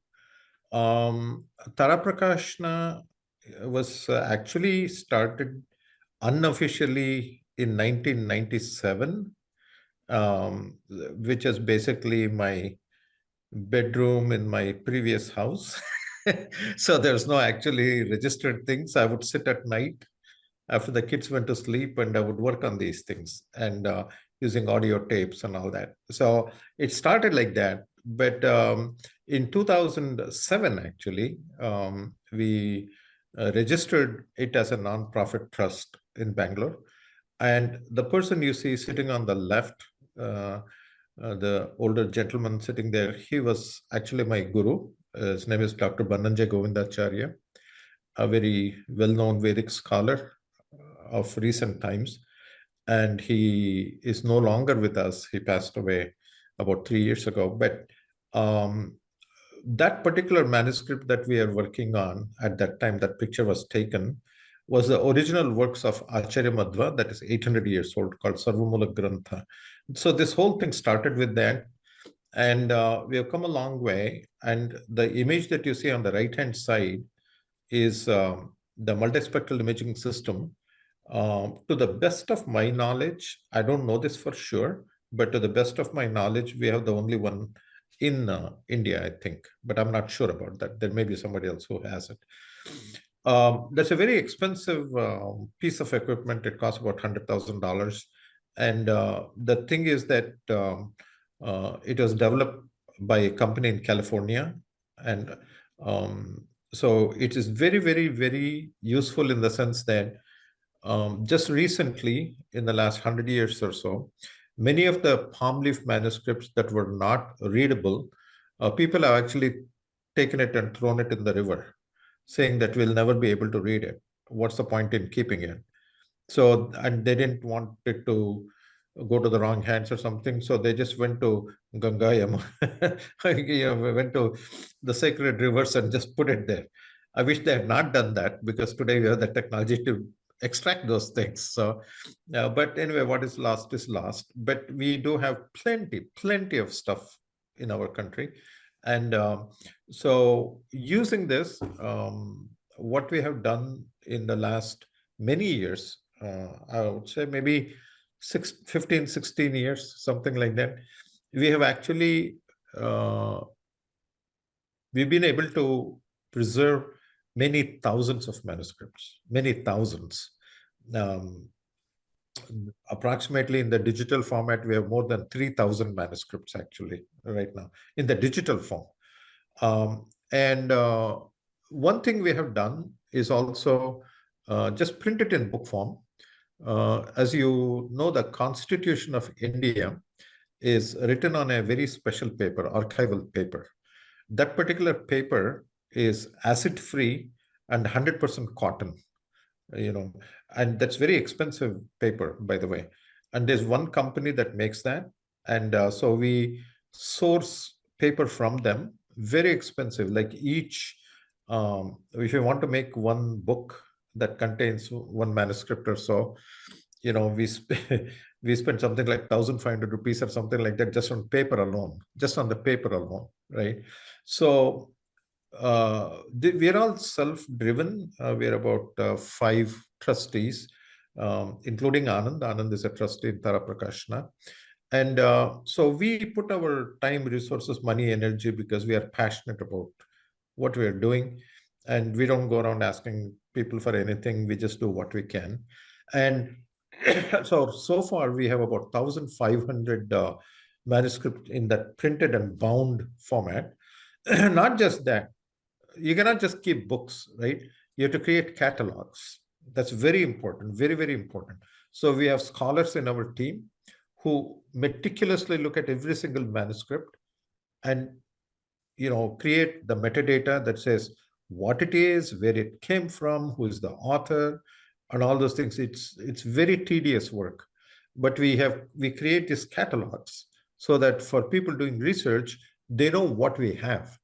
Prakashana was actually started unofficially in 1997, which is basically my bedroom in my previous house. So there's no actually registered things. I would sit at night after the kids went to sleep and I would work on these things and using audio tapes and all that. So it started like that. But in 2007, actually, we registered it as a nonprofit trust in Bangalore. And the person you see sitting on the left, the older gentleman sitting there, he was actually my guru. His name is Dr. Bananjay Govindacharya, a very well-known Vedic scholar of recent times. And he is no longer with us. He passed away about 3 years ago. But that particular manuscript that we are working on at that time, that picture was taken, was the original works of Acharya Madhva, that is 800 years old, called Sarvamula Grantha. So this whole thing started with that. And we have come a long way. And the image that you see on the right-hand side is the multispectral imaging system. To the best of my knowledge, I don't know this for sure, but to the best of my knowledge, we have the only one in India, I think, but I'm not sure about that. There may be somebody else who has it. That's a very expensive piece of equipment. It costs about $100,000. And the thing is that it was developed by a company in California. And so it is very, very, very useful in the sense that just recently, in the last 100 years or so, many of the palm leaf manuscripts that were not readable, people have actually taken it and thrown it in the river, saying that we'll never be able to read it. What's the point in keeping it? So, and they didn't want it to go to the wrong hands or something. So they just went to Ganga, Yamuna, went to the sacred rivers and just put it there. I wish they had not done that, because today we have the technology to extract those things. So, but anyway, what is lost is lost. But we do have plenty of stuff in our country. And so using this, what we have done in the last many years, I would say maybe 15, 16 years, something like that, we have actually, we've been able to preserve many thousands of manuscripts, many thousands. Approximately in the digital format, we have more than 3,000 manuscripts actually right now in the digital form. And one thing we have done is also just print it in book form. As you know, the Constitution of India is written on a very special paper, archival paper. That particular paper is acid-free and 100% cotton, and that's very expensive paper, by the way. And there's one company that makes that. And so we source paper from them, very expensive, like each, if you want to make one book that contains one manuscript or so, we spend something like 1,500 rupees or something like that just on paper alone, just on the paper alone, right? So we are all self-driven. We are about 5 trustees, including Anand. Anand is a trustee in Prakashana. And so we put our time, resources, money, energy, because we are passionate about what we are doing. And we don't go around asking people for anything. We just do what we can. And so far we have about 1,500 manuscripts in that printed and bound format. Not just that, you cannot just keep books, right? You have to create catalogs. That's very important, very, very important. So we have scholars in our team who meticulously look at every single manuscript and create the metadata that says what it is, where it came from, who is the author, and all those things. It's very tedious work, but we create these catalogs so that for people doing research, they know what we have.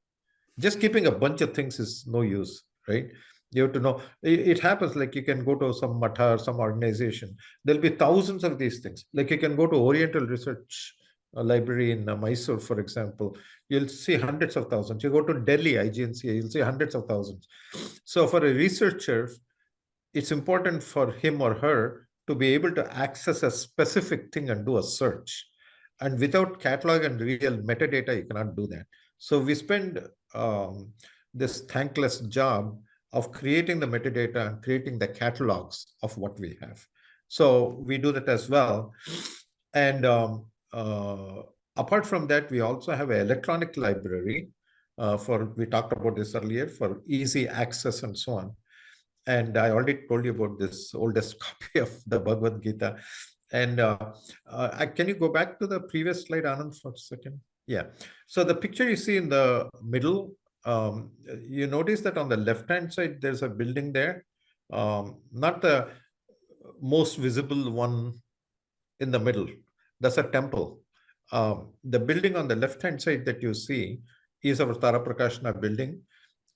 Just keeping a bunch of things is no use, right? You have to know. It happens like you can go to some matha or some organization. There'll be thousands of these things. Like you can go to Oriental Research Library in Mysore, for example. You'll see hundreds of thousands. You go to Delhi IGNCA, you'll see hundreds of thousands. So for a researcher, it's important for him or her to be able to access a specific thing and do a search. And without catalog and real metadata, you cannot do that. So we spend this thankless job of creating the metadata and creating the catalogs of what we have. So we do that as well. And apart from that, we also have an electronic library we talked about this earlier, for easy access and so on. And I already told you about this oldest copy of the Bhagavad Gita. And can you go back to the previous slide, Anand, for a second? Yeah. So the picture you see in the middle, you notice that on the left-hand side, there's a building there. Not the most visible one in the middle. That's a temple. The building on the left-hand side that you see is our Tara Prakashana building.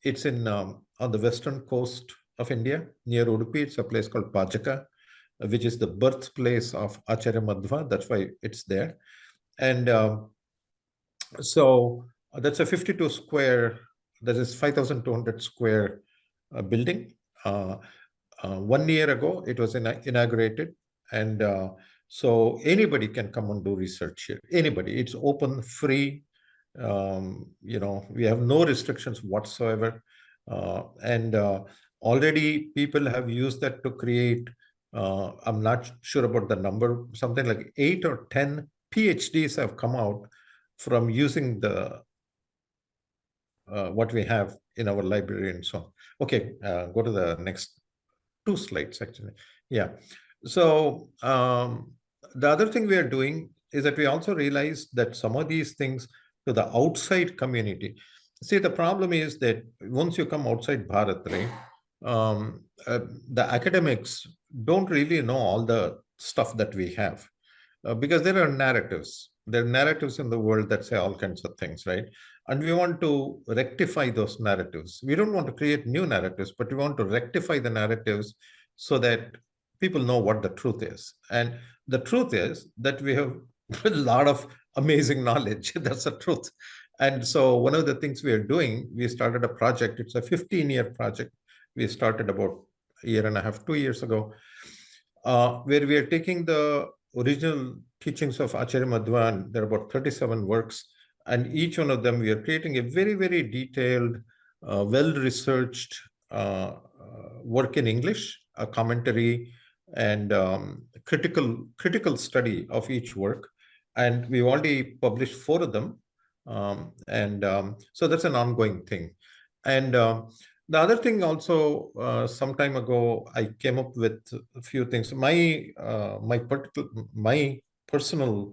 It's in on the western coast of India, near Udupi. It's a place called Pajaka, which is the birthplace of Acharya Madhva. That's why it's there. And so that's a 52 square, that is 5,200 square building. 1 year ago, it was inaugurated. And so anybody can come and do research here. Anybody. It's open, free. We have no restrictions whatsoever. And already people have used that to create, I'm not sure about the number, something like 8 or 10 PhDs have come out from using the what we have in our library and so on. Okay, go to the next 2 slides, actually. Yeah. So the other thing we are doing is that we also realized that some of these things to the outside community. See, the problem is that once you come outside Bharat, right, the academics don't really know all the stuff that we have because there are narratives. There are narratives in the world that say all kinds of things, right? And we want to rectify those narratives. We don't want to create new narratives, but we want to rectify the narratives so that people know what the truth is. And the truth is that we have a lot of amazing knowledge. That's the truth. And so one of the things we are doing, we started a project. It's a 15-year project. We started about a year and a half, 2 years ago, where we are taking the original teachings of Acharya Madhvan. There are about 37 works, and each one of them we are creating a very, very detailed, well-researched work in English, a commentary, and critical study of each work. And we've already published 4 of them. So that's an ongoing thing. And the other thing also, some time ago, I came up with a few things. My personal,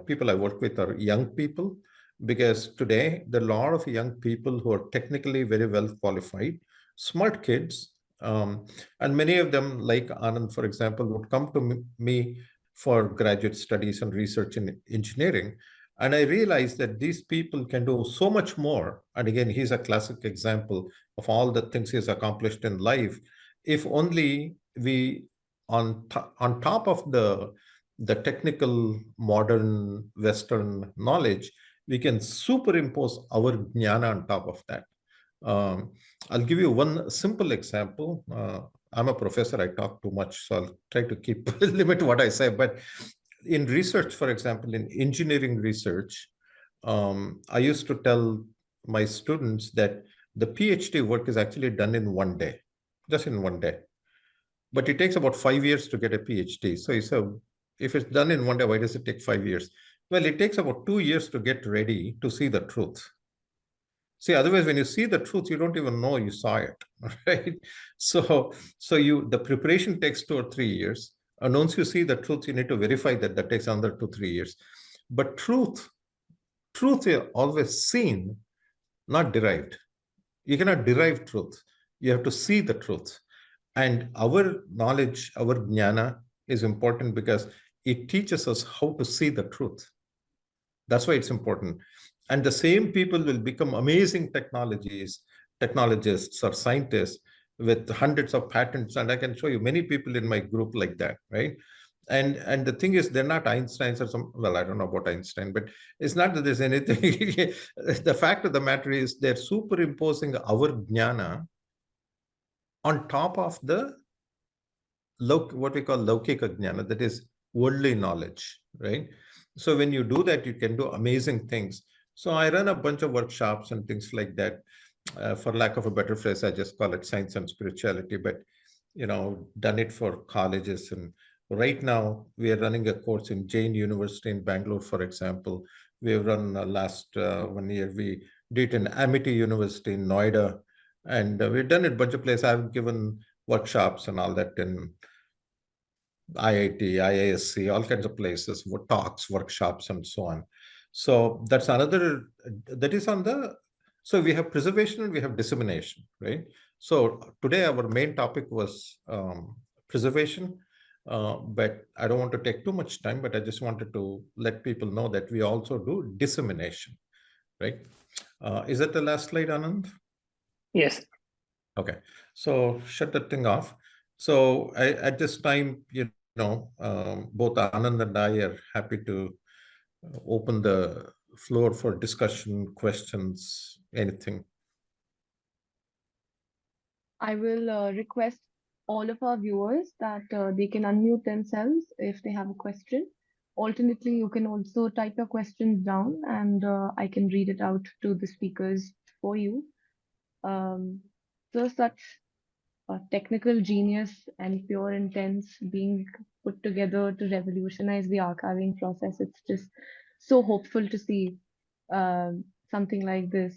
people I work with are young people, because today there are a lot of young people who are technically very well qualified, smart kids, and many of them, like Anand, for example, would come to me for graduate studies and research in engineering. And I realized that these people can do so much more. And again, he's a classic example of all the things he's accomplished in life. If only we, on top of the technical, modern, Western knowledge, we can superimpose our jnana on top of that. I'll give you one simple example. I'm a professor, I talk too much, so I'll try to limit what I say. But in research, for example, in engineering research, I used to tell my students that the PhD work is actually done in one day, just in one day. But it takes about 5 years to get a PhD. So if it's done in one day, why does it take 5 years? Well, it takes about 2 years to get ready to see the truth. See, otherwise, when you see the truth, you don't even know you saw it, right? So the preparation takes 2 or 3 years. And once you see the truth, you need to verify that takes another 2, 3 years. But truth is always seen, not derived. You cannot derive truth. You have to see the truth. And our knowledge, our jnana is important because it teaches us how to see the truth. That's why it's important. And the same people will become amazing technologists or scientists with hundreds of patents. And I can show you many people in my group like that, right? And the thing is, they're not Einsteins or some, well, I don't know about Einstein, but it's not that there's anything. The fact of the matter is they're superimposing our jnana on top of the what we call laukika jnana, that is worldly knowledge, right? So when you do that, you can do amazing things. So I run a bunch of workshops and things like that. For lack of a better phrase, I just call it science and spirituality, but done it for colleges. And right now we are running a course in Jain University in Bangalore, for example. We have run last 1 year, we did an Amity University in Noida, and we've done it a bunch of places. I've given workshops and all that in IIT, IISc, all kinds of places, talks, workshops, and so on. So that's another, that is on the, so we have preservation and we have dissemination, right? So today our main topic was preservation, but I don't want to take too much time, but I just wanted to let people know that we also do dissemination, right? Is that the last slide, Anand? Yes. Okay, so shut that thing off. So at this time, both Anand and I are happy to open the floor for discussion, questions, anything. I will request all of our viewers that they can unmute themselves if they have a question. Alternately, you can also type your questions down and I can read it out to the speakers for you. So such technical genius and pure intents being put together to revolutionize the archiving process. It's just so hopeful to see something like this.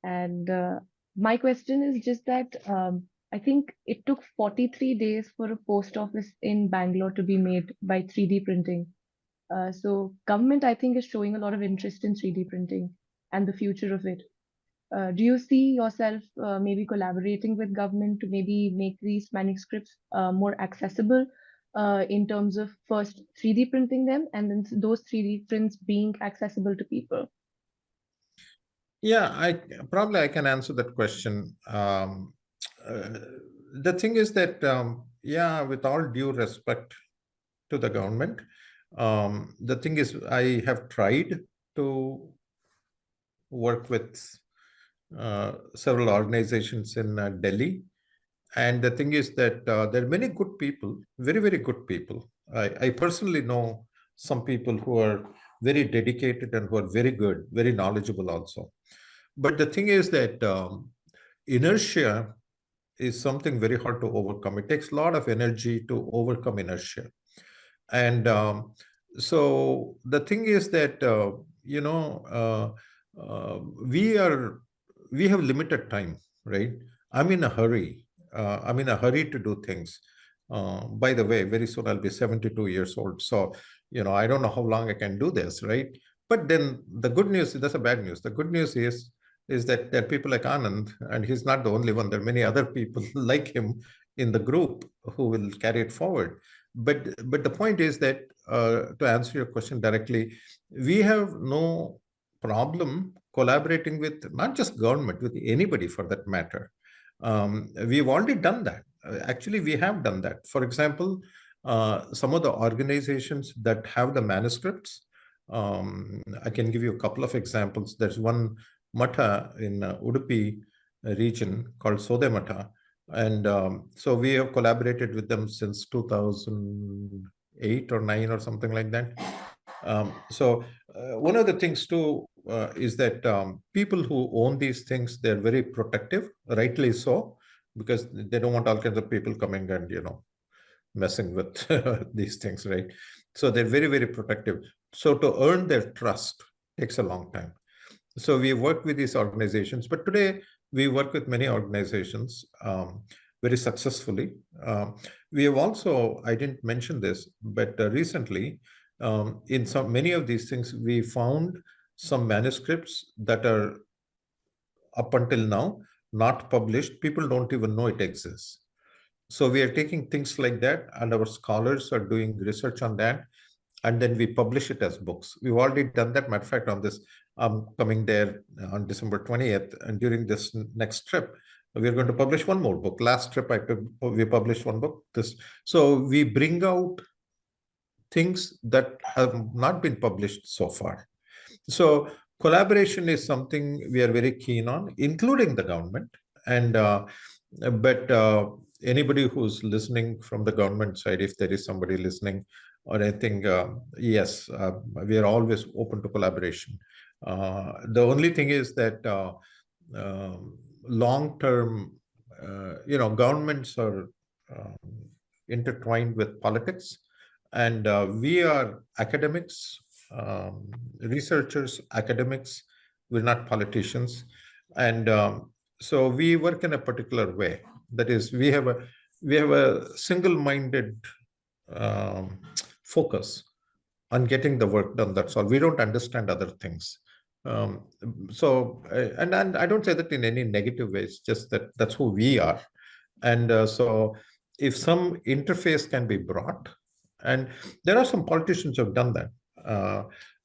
And my question is just that I think it took 43 days for a post office in Bangalore to be made by 3D printing. So government, I think, is showing a lot of interest in 3D printing and the future of it. Do you see yourself maybe collaborating with government to maybe make these manuscripts more accessible in terms of first 3D printing them and then those 3D prints being accessible to people? Yeah, I can answer that question. Uh, the thing is that, yeah, with all due respect to the government, the thing is, I have tried to work with several organizations in Delhi. And the thing is that there are many good people, very, very good people. I personally know some people who are very dedicated and who are very good, very knowledgeable also. But the thing is that inertia is something very hard to overcome. It takes a lot of energy to overcome inertia. And so the thing is that, you know, we have limited time, right? I'm in a hurry. I'm in a hurry to do things. By the way, very soon I'll be 72 years old. So, I don't know how long I can do this, right? But then the good news, that's a bad news. The good news is that there are people like Anand, and he's not the only one. There are many other people like him in the group who will carry it forward. But the point is that, to answer your question directly, we have no problem collaborating with not just government, with anybody for that matter. We've already done that. Actually, we have done that. For example, some of the organizations that have the manuscripts, I can give you a couple of examples. There's one Matha in Udupi region called Sode Matha. And so we have collaborated with them since 2008 or 9 or something like that. So one of the things too is that people who own these things, they're very protective, rightly so, because they don't want all kinds of people coming and, messing with these things, right? So they're very, very protective. So to earn their trust takes a long time. So we work with these organizations, but today we work with many organizations very successfully. We have also, I didn't mention this, but recently in many of these things, we found some manuscripts that are up until now not published. People don't even know it exists. So we are taking things like that, and our scholars are doing research on that, and then we publish it as books. We've already done that. Matter of fact, on this, I'm coming there on December 20th, and during this next trip, we're going to publish one more book. Last trip, we published one book. So we bring out things that have not been published so far. So collaboration is something we are very keen on, including the government. And but anybody who's listening from the government side, if there is somebody listening or anything, yes, we are always open to collaboration. The only thing is that long-term, governments are intertwined with politics, and we are academics, researchers, academics. We're not politicians, and so we work in a particular way. That is, we have a single-minded focus on getting the work done. That's all. We don't understand other things. And I don't say that in any negative ways. Just that that's who we are, and so if some interface can be brought, and there are some politicians who have done that.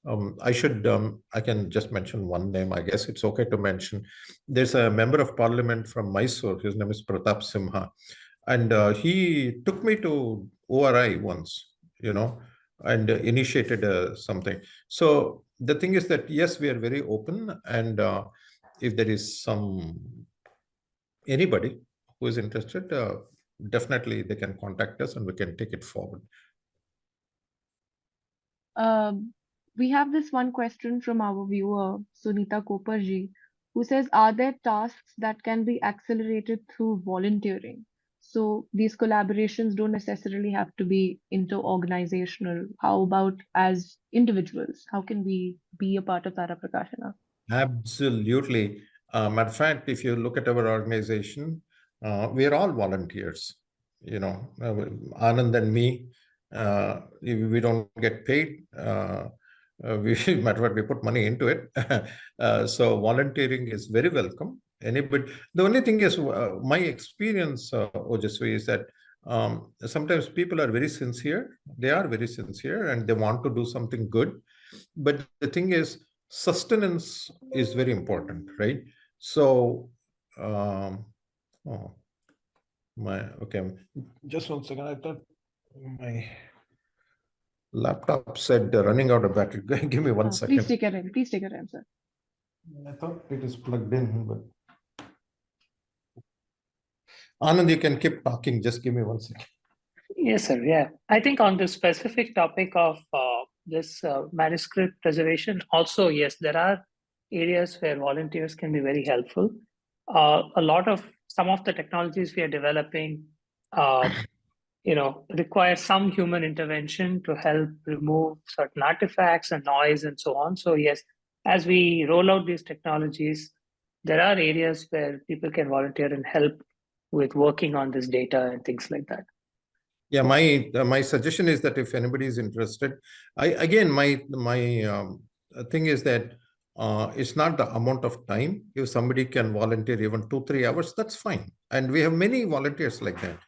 I can just mention one name. I guess it's okay to mention. There's a member of parliament from Mysore. His name is Pratap Simha, and he took me to ORI once, and initiated something. So the thing is that, yes, we are very open, and if there is anybody who is interested, definitely they can contact us and we can take it forward. We have this one question from our viewer, Sunita Koparji, who says, are there tasks that can be accelerated through volunteering? So these collaborations don't necessarily have to be inter-organizational. How about as individuals? How can we be a part of Tara Prakashana? Absolutely. Matter of fact, if you look at our organization, we are all volunteers. Anand and me, We don't get paid. We matter what we put money into it. So volunteering is very welcome. Anybody. The only thing is, my experience, Ojasvi, is that sometimes people are very sincere. They are very sincere and they want to do something good. But the thing is, sustenance is very important, right? So, oh, okay, just 1 second. I thought my laptop said running out of battery. Give me 1 second. Please take your time. Please take your time, sir. I thought it is plugged in, but Anand, you can keep talking. Just give me 1 second. Yes, sir. Yeah. I think on the specific topic of this manuscript preservation, also, yes, there are areas where volunteers can be very helpful. Some of the technologies we are developing, require some human intervention to help remove certain artifacts and noise and so on. So yes, as we roll out these technologies, there are areas where people can volunteer and help with working on this data and things like that. Yeah, my suggestion is that if anybody is interested, my thing is that it's not the amount of time. If somebody can volunteer even 2-3 hours, that's fine. And we have many volunteers like that.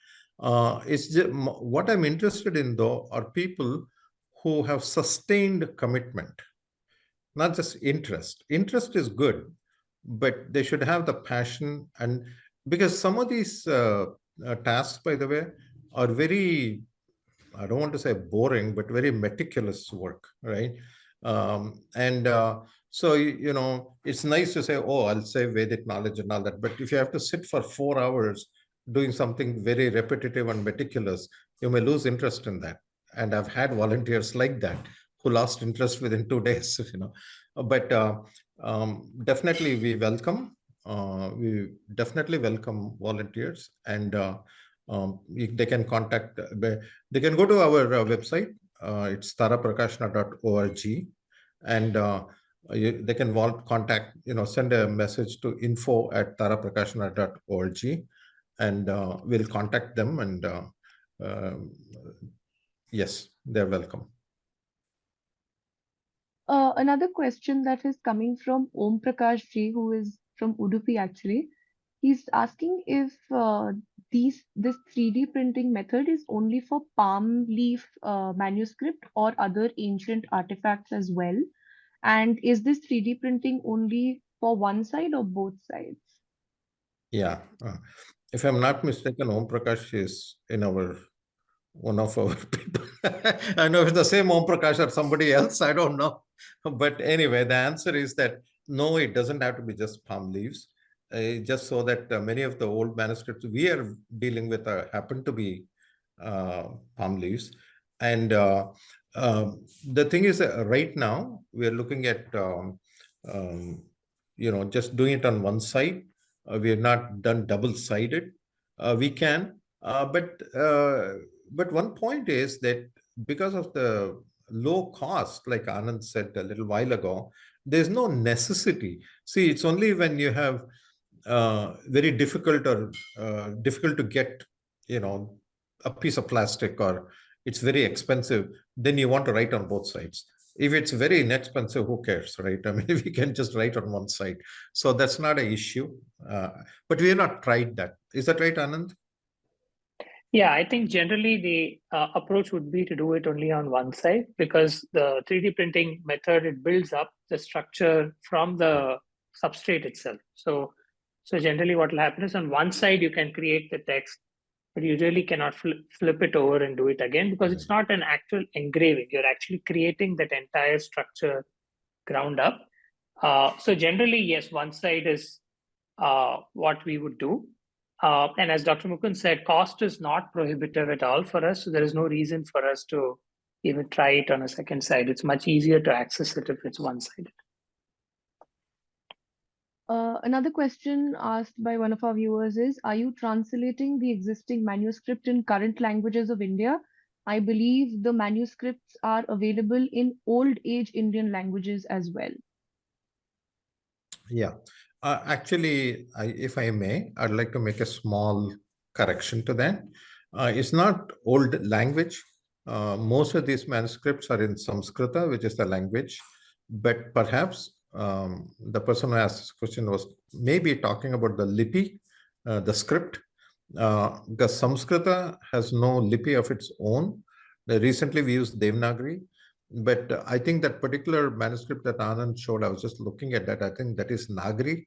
It's just, what I'm interested in though are people who have sustained commitment, not just interest. Interest is good, but they should have the passion. And because some of these tasks, by the way, are very, I don't want to say boring, but very meticulous work, right? So, it's nice to say, oh, I'll say Vedic knowledge and all that. But if you have to sit for 4 hours doing something very repetitive and meticulous, you may lose interest in that. And I've had volunteers like that who lost interest within 2 days, But definitely we definitely welcome volunteers, and they can contact, they can go to our website. It's taraprakashana.org, and they can contact, send a message to info@taraprakashana.org, and we'll contact them, and yes, they're welcome. Another question that is coming from Om Prakash Ji, who is from Udupi actually. He's asking if this 3D printing method is only for palm leaf manuscript or other ancient artifacts as well. And is this 3D printing only for one side or both sides? Yeah. If I'm not mistaken, Om Prakash is one of our people. I know it's the same Om Prakash or somebody else, I don't know. But anyway, the answer is that no, it doesn't have to be just palm leaves. Just so that many of the old manuscripts we are dealing with happen to be palm leaves. And the thing is, right now, we are looking at, just doing it on one side. We have not done double-sided. We can, but one point is that because of the low cost, like Anand said a little while ago, there's no necessity. See, it's only when you have very difficult or difficult to get, a piece of plastic, or it's very expensive, then you want to write on both sides. If it's very inexpensive, who cares, right? I mean, we can just write on one side. So that's not an issue. But we have not tried that. Is that right, Anand? Yeah, I think generally the approach would be to do it only on one side, because the 3D printing method, it builds up the structure from the substrate itself. So generally what will happen is on one side you can create the text, but you really cannot flip it over and do it again, because it's not an actual engraving. You're actually creating that entire structure ground up. So generally, yes, one side is what we would do. And as Dr. Mukund said, cost is not prohibitive at all for us. So there is no reason for us to even try it on a second side. It's much easier to access it if it's one-sided. Another question asked by one of our viewers is, are you translating the existing manuscript in current languages of India? I believe the manuscripts are available in old age Indian languages as well. Yeah. Actually, if I may, I'd like to make a small correction to that. It's not old language. Most of these manuscripts are in Samskrita, which is the language, but perhaps the person who asked this question was maybe talking about the lipi, the script, because Samskrita has no lipi of its own. Recently, we used Devanagari, but I think that particular manuscript that Anand showed, I was just looking at that. I think that is Nagari,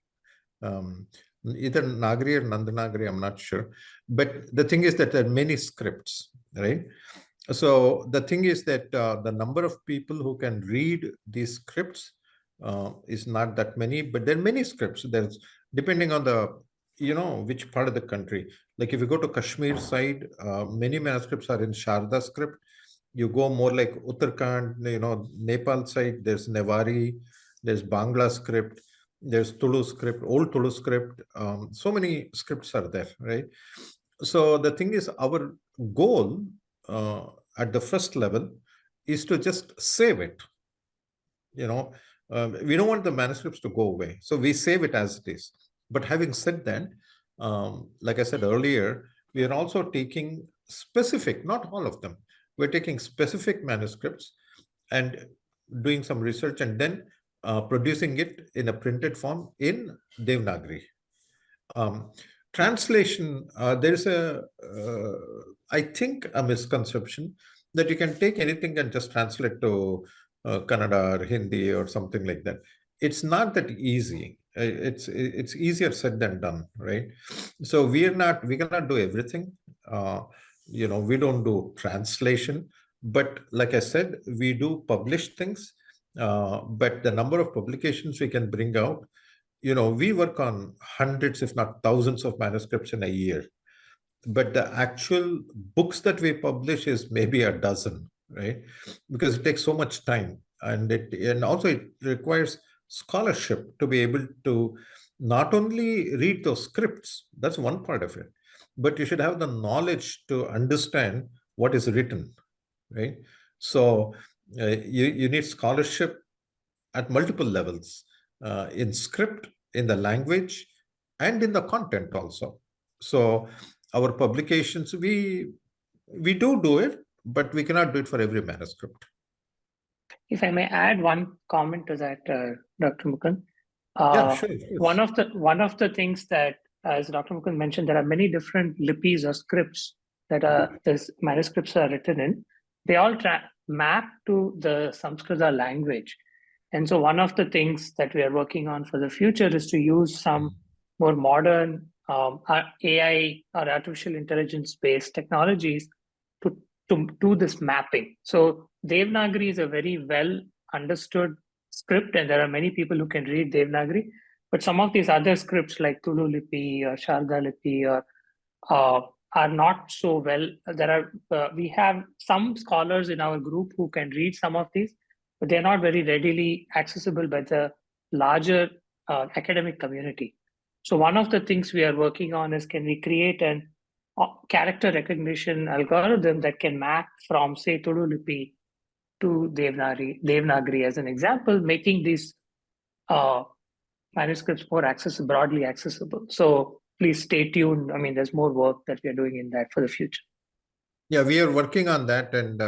either Nagari or Nandanagari, I'm not sure. But the thing is that there are many scripts, right? So the thing is that the number of people who can read these scripts is not that many, but there are many scripts. There's depending on the which part of the country. Like if you go to Kashmir side, many manuscripts are in Sharda script. You go more like Uttarakhand, Nepal side, there's Nevari, there's Bangla script, there's Tulu script, old Tulu script. So many scripts are there, right? So the thing is, our goal at the first level is to just save it. We don't want the manuscripts to go away, so we save it as it is. But having said that, like I said earlier, we are also taking specific, not all of them, we're taking specific manuscripts and doing some research and then producing it in a printed form in Devanagari. Translation, there is I think, a misconception that you can take anything and just translate to Kannada or Hindi or something like that. It's not that easy. It's easier said than done, right? So we cannot do everything. We don't do translation, but like I said, we do publish things. But the number of publications we can bring out, we work on hundreds, if not thousands of manuscripts in a year. But the actual books that we publish is maybe a dozen, right? Because it takes so much time. And also it requires scholarship to be able to not only read those scripts, that's one part of it, but you should have the knowledge to understand what is written, right? So you need scholarship at multiple levels, in script, in the language, and in the content also. So our publications, we do it, but we cannot do it for every manuscript. If I may add one comment to that, Dr. Mukund. Yeah, sure. One of the things that, as Dr. Mukund mentioned, there are many different lipis or scripts that these manuscripts are written in. They all map to the Samskrita language. And so one of the things that we are working on for the future is to use some more modern AI or artificial intelligence-based technologies to do this mapping. So Devanagari is a very well understood script, and there are many people who can read Devanagari. But some of these other scripts like Tulu Lipi or Sharda Lipi are not so well. We have some scholars in our group who can read some of these, but they're not very readily accessible by the larger academic community. So one of the things we are working on is, can we create an character recognition algorithm that can map from, say, Tulu Lipi to Devanagari as an example, making these manuscripts more broadly accessible. So please stay tuned. I mean, there's more work that we are doing in that for the future. Yeah, we are working on that, and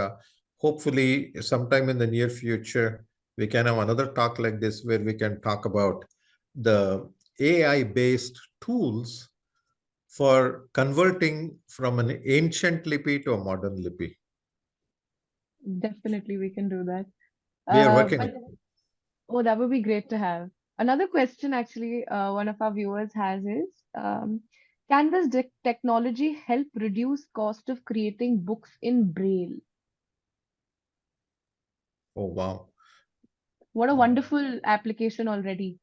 hopefully sometime in the near future, we can have another talk like this where we can talk about the AI-based tools for converting from an ancient lipi to a modern lipi. Definitely, we can do that. We are working on it. Oh, that would be great to have. Another question, actually, one of our viewers has is, can this technology help reduce cost of creating books in Braille? Oh, wow. What a wonderful application already.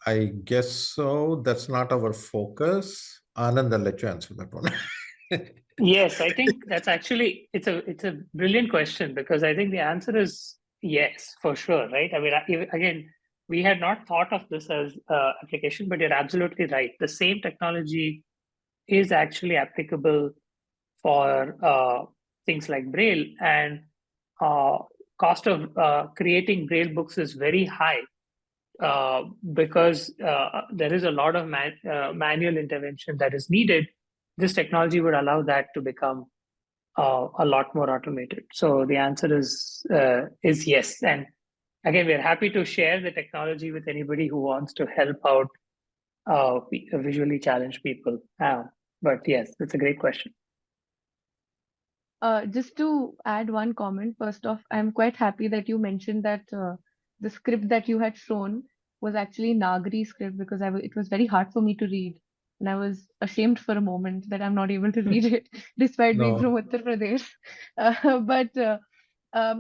I guess so. That's not our focus. Anand, I'll let you answer that one. Yes, I think that's actually, it's a brilliant question, because I think the answer is yes, for sure, right? I mean, again, we had not thought of this as application, but you're absolutely right. The same technology is actually applicable for things like Braille, and cost of creating Braille books is very high because there is a lot of manual intervention that is needed. This technology would allow that to become a lot more automated. So the answer is yes. And again, we're happy to share the technology with anybody who wants to help out visually challenged people. But yes, it's a great question. Just to add one comment, first off, I'm quite happy that you mentioned that the script that you had shown was actually Nagari script because it was very hard for me to read. And I was ashamed for a moment that I'm not able to read it despite being from No, Uttar Pradesh. But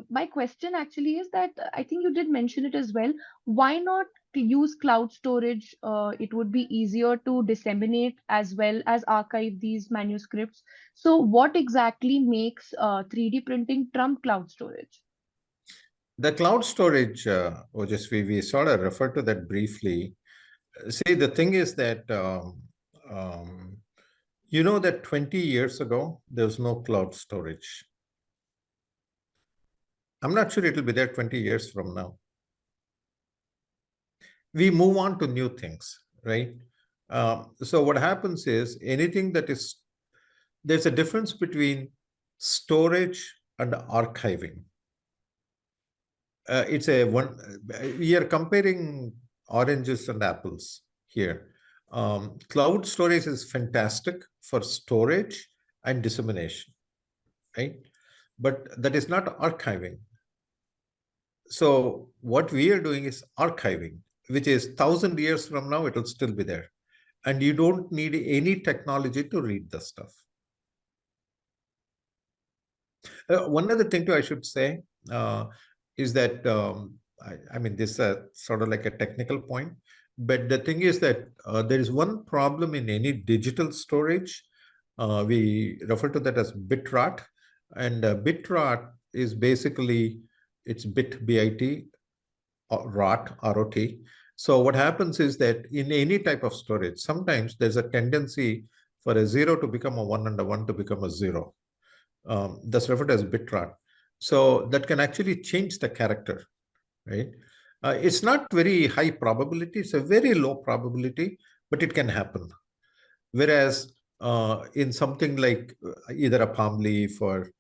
my question actually is that I think you did mention it as well. Why not use cloud storage? It would be easier to disseminate as well as archive these manuscripts. So, what exactly makes 3D printing trump cloud storage? the cloud storage, Ojasvi, we sort of referred to that briefly. See, the thing is that um, you know that 20 years ago, there was no cloud storage. I'm not sure it'll be there 20 years from now. We move on to new things, right? So what happens is anything that is, there's a difference between storage and archiving. It's a one, we are comparing oranges and apples here. Cloud storage is fantastic for storage and dissemination, right? But that is not archiving. So what we are doing is archiving, which is 1,000 years from now, it will still be there. And you don't need any technology to read the stuff. One other thing too, I should say, is that, I mean, this is sort of like a technical point, but the thing is that there is one problem in any digital storage. We refer to that as bit rot. And bit rot is basically, it's bit, B-I-T, rot, R-O-T. So what happens is that in any type of storage, sometimes there's a tendency for a 0 to become a 1 and a 1 to become a 0. That's referred as bit rot. So that can actually change the character, right? It's not very high probability. It's a very low probability, but it can happen. Whereas in something like either a palm leaf or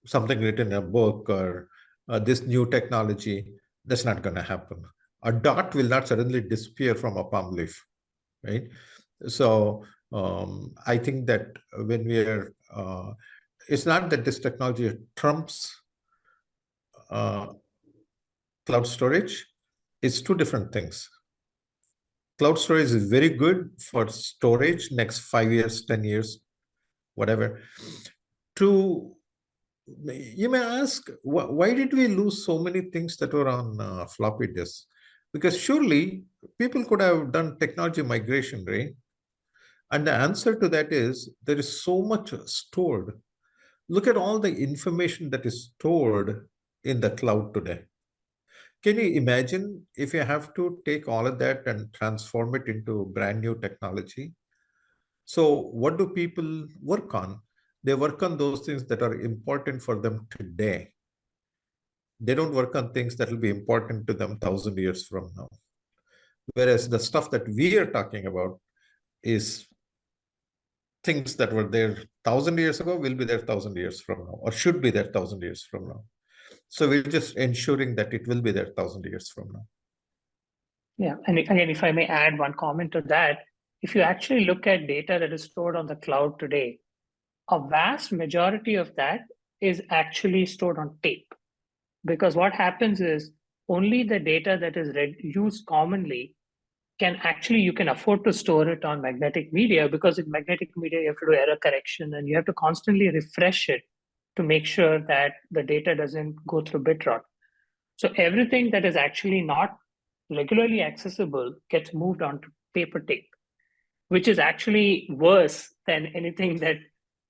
something written in a book or this new technology, that's not going to happen. A dot will not suddenly disappear from a palm leaf, right? So I think that when we are, it's not that this technology trumps cloud storage. It's two different things. Cloud storage is very good for storage next 5 years, 10 years, whatever. You may ask, why did we lose so many things that were on floppy disks? Because surely people could have done technology migration, right? And the answer to that is there is so much stored. Look at all the information that is stored in the cloud today. Can you imagine if you have to take all of that and transform it into brand new technology? So what do people work on? They work on those things that are important for them today. They don't work on things that will be important to them 1,000 years from now. Whereas the stuff that we are talking about is things that were there 1,000 years ago will be there 1,000 years from now, or should be there 1,000 years from now. So we're just ensuring that it will be there 1,000 years from now. Yeah, and again, if I may add one comment to that, if you actually look at data that is stored on the cloud today, a vast majority of that is actually stored on tape. Because what happens is only the data that is used commonly you can afford to store it on magnetic media, because in magnetic media, you have to do error correction and you have to constantly refresh it to make sure that the data doesn't go through bit rot. So everything that is actually not regularly accessible gets moved onto paper tape, which is actually worse than anything that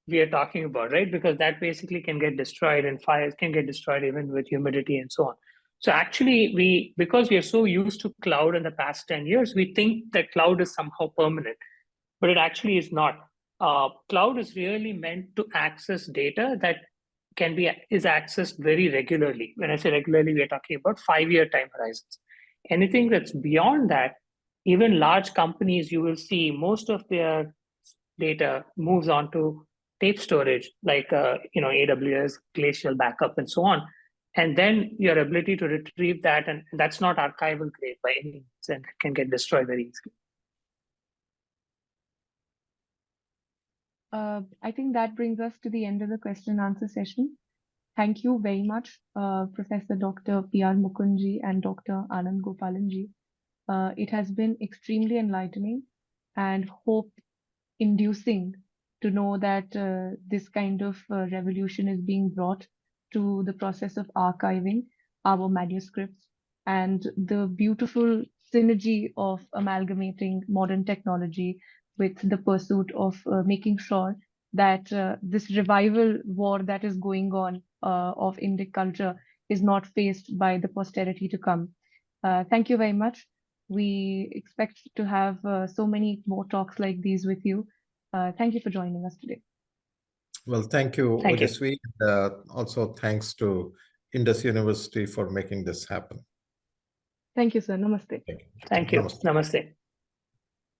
we are talking about, right? Because that basically can get destroyed, and fires can get destroyed even with humidity and so on. So actually, because we are so used to cloud in the past 10 years, we think that cloud is somehow permanent, but it actually is not. Cloud is really meant to access data that is accessed very regularly. When I say regularly, we are talking about 5-year time horizons. Anything that's beyond that, even large companies, you will see most of their data moves on to tape storage, like AWS, Glacial backup, and so on. And then your ability to retrieve that, and that's not archival grade by any means, and it can get destroyed very easily. I think that brings us to the end of the question and answer session. Thank you very much, Professor Dr. P.R. Mukundji and Dr. Anand Gopalanji. It has been extremely enlightening and hope-inducing to know that this kind of revolution is being brought to the process of archiving our manuscripts, and the beautiful synergy of amalgamating modern technology with the pursuit of making sure that this revival war that is going on of Indic culture is not faced by the posterity to come. Thank you very much. We expect to have so many more talks like these with you. Thank you for joining us today. Well, thank you, Thank you. Ojasvi. Also, thanks to Indus University for making this happen. Thank you, sir. Namaste. Thank you. Thank you. Namaste. Namaste.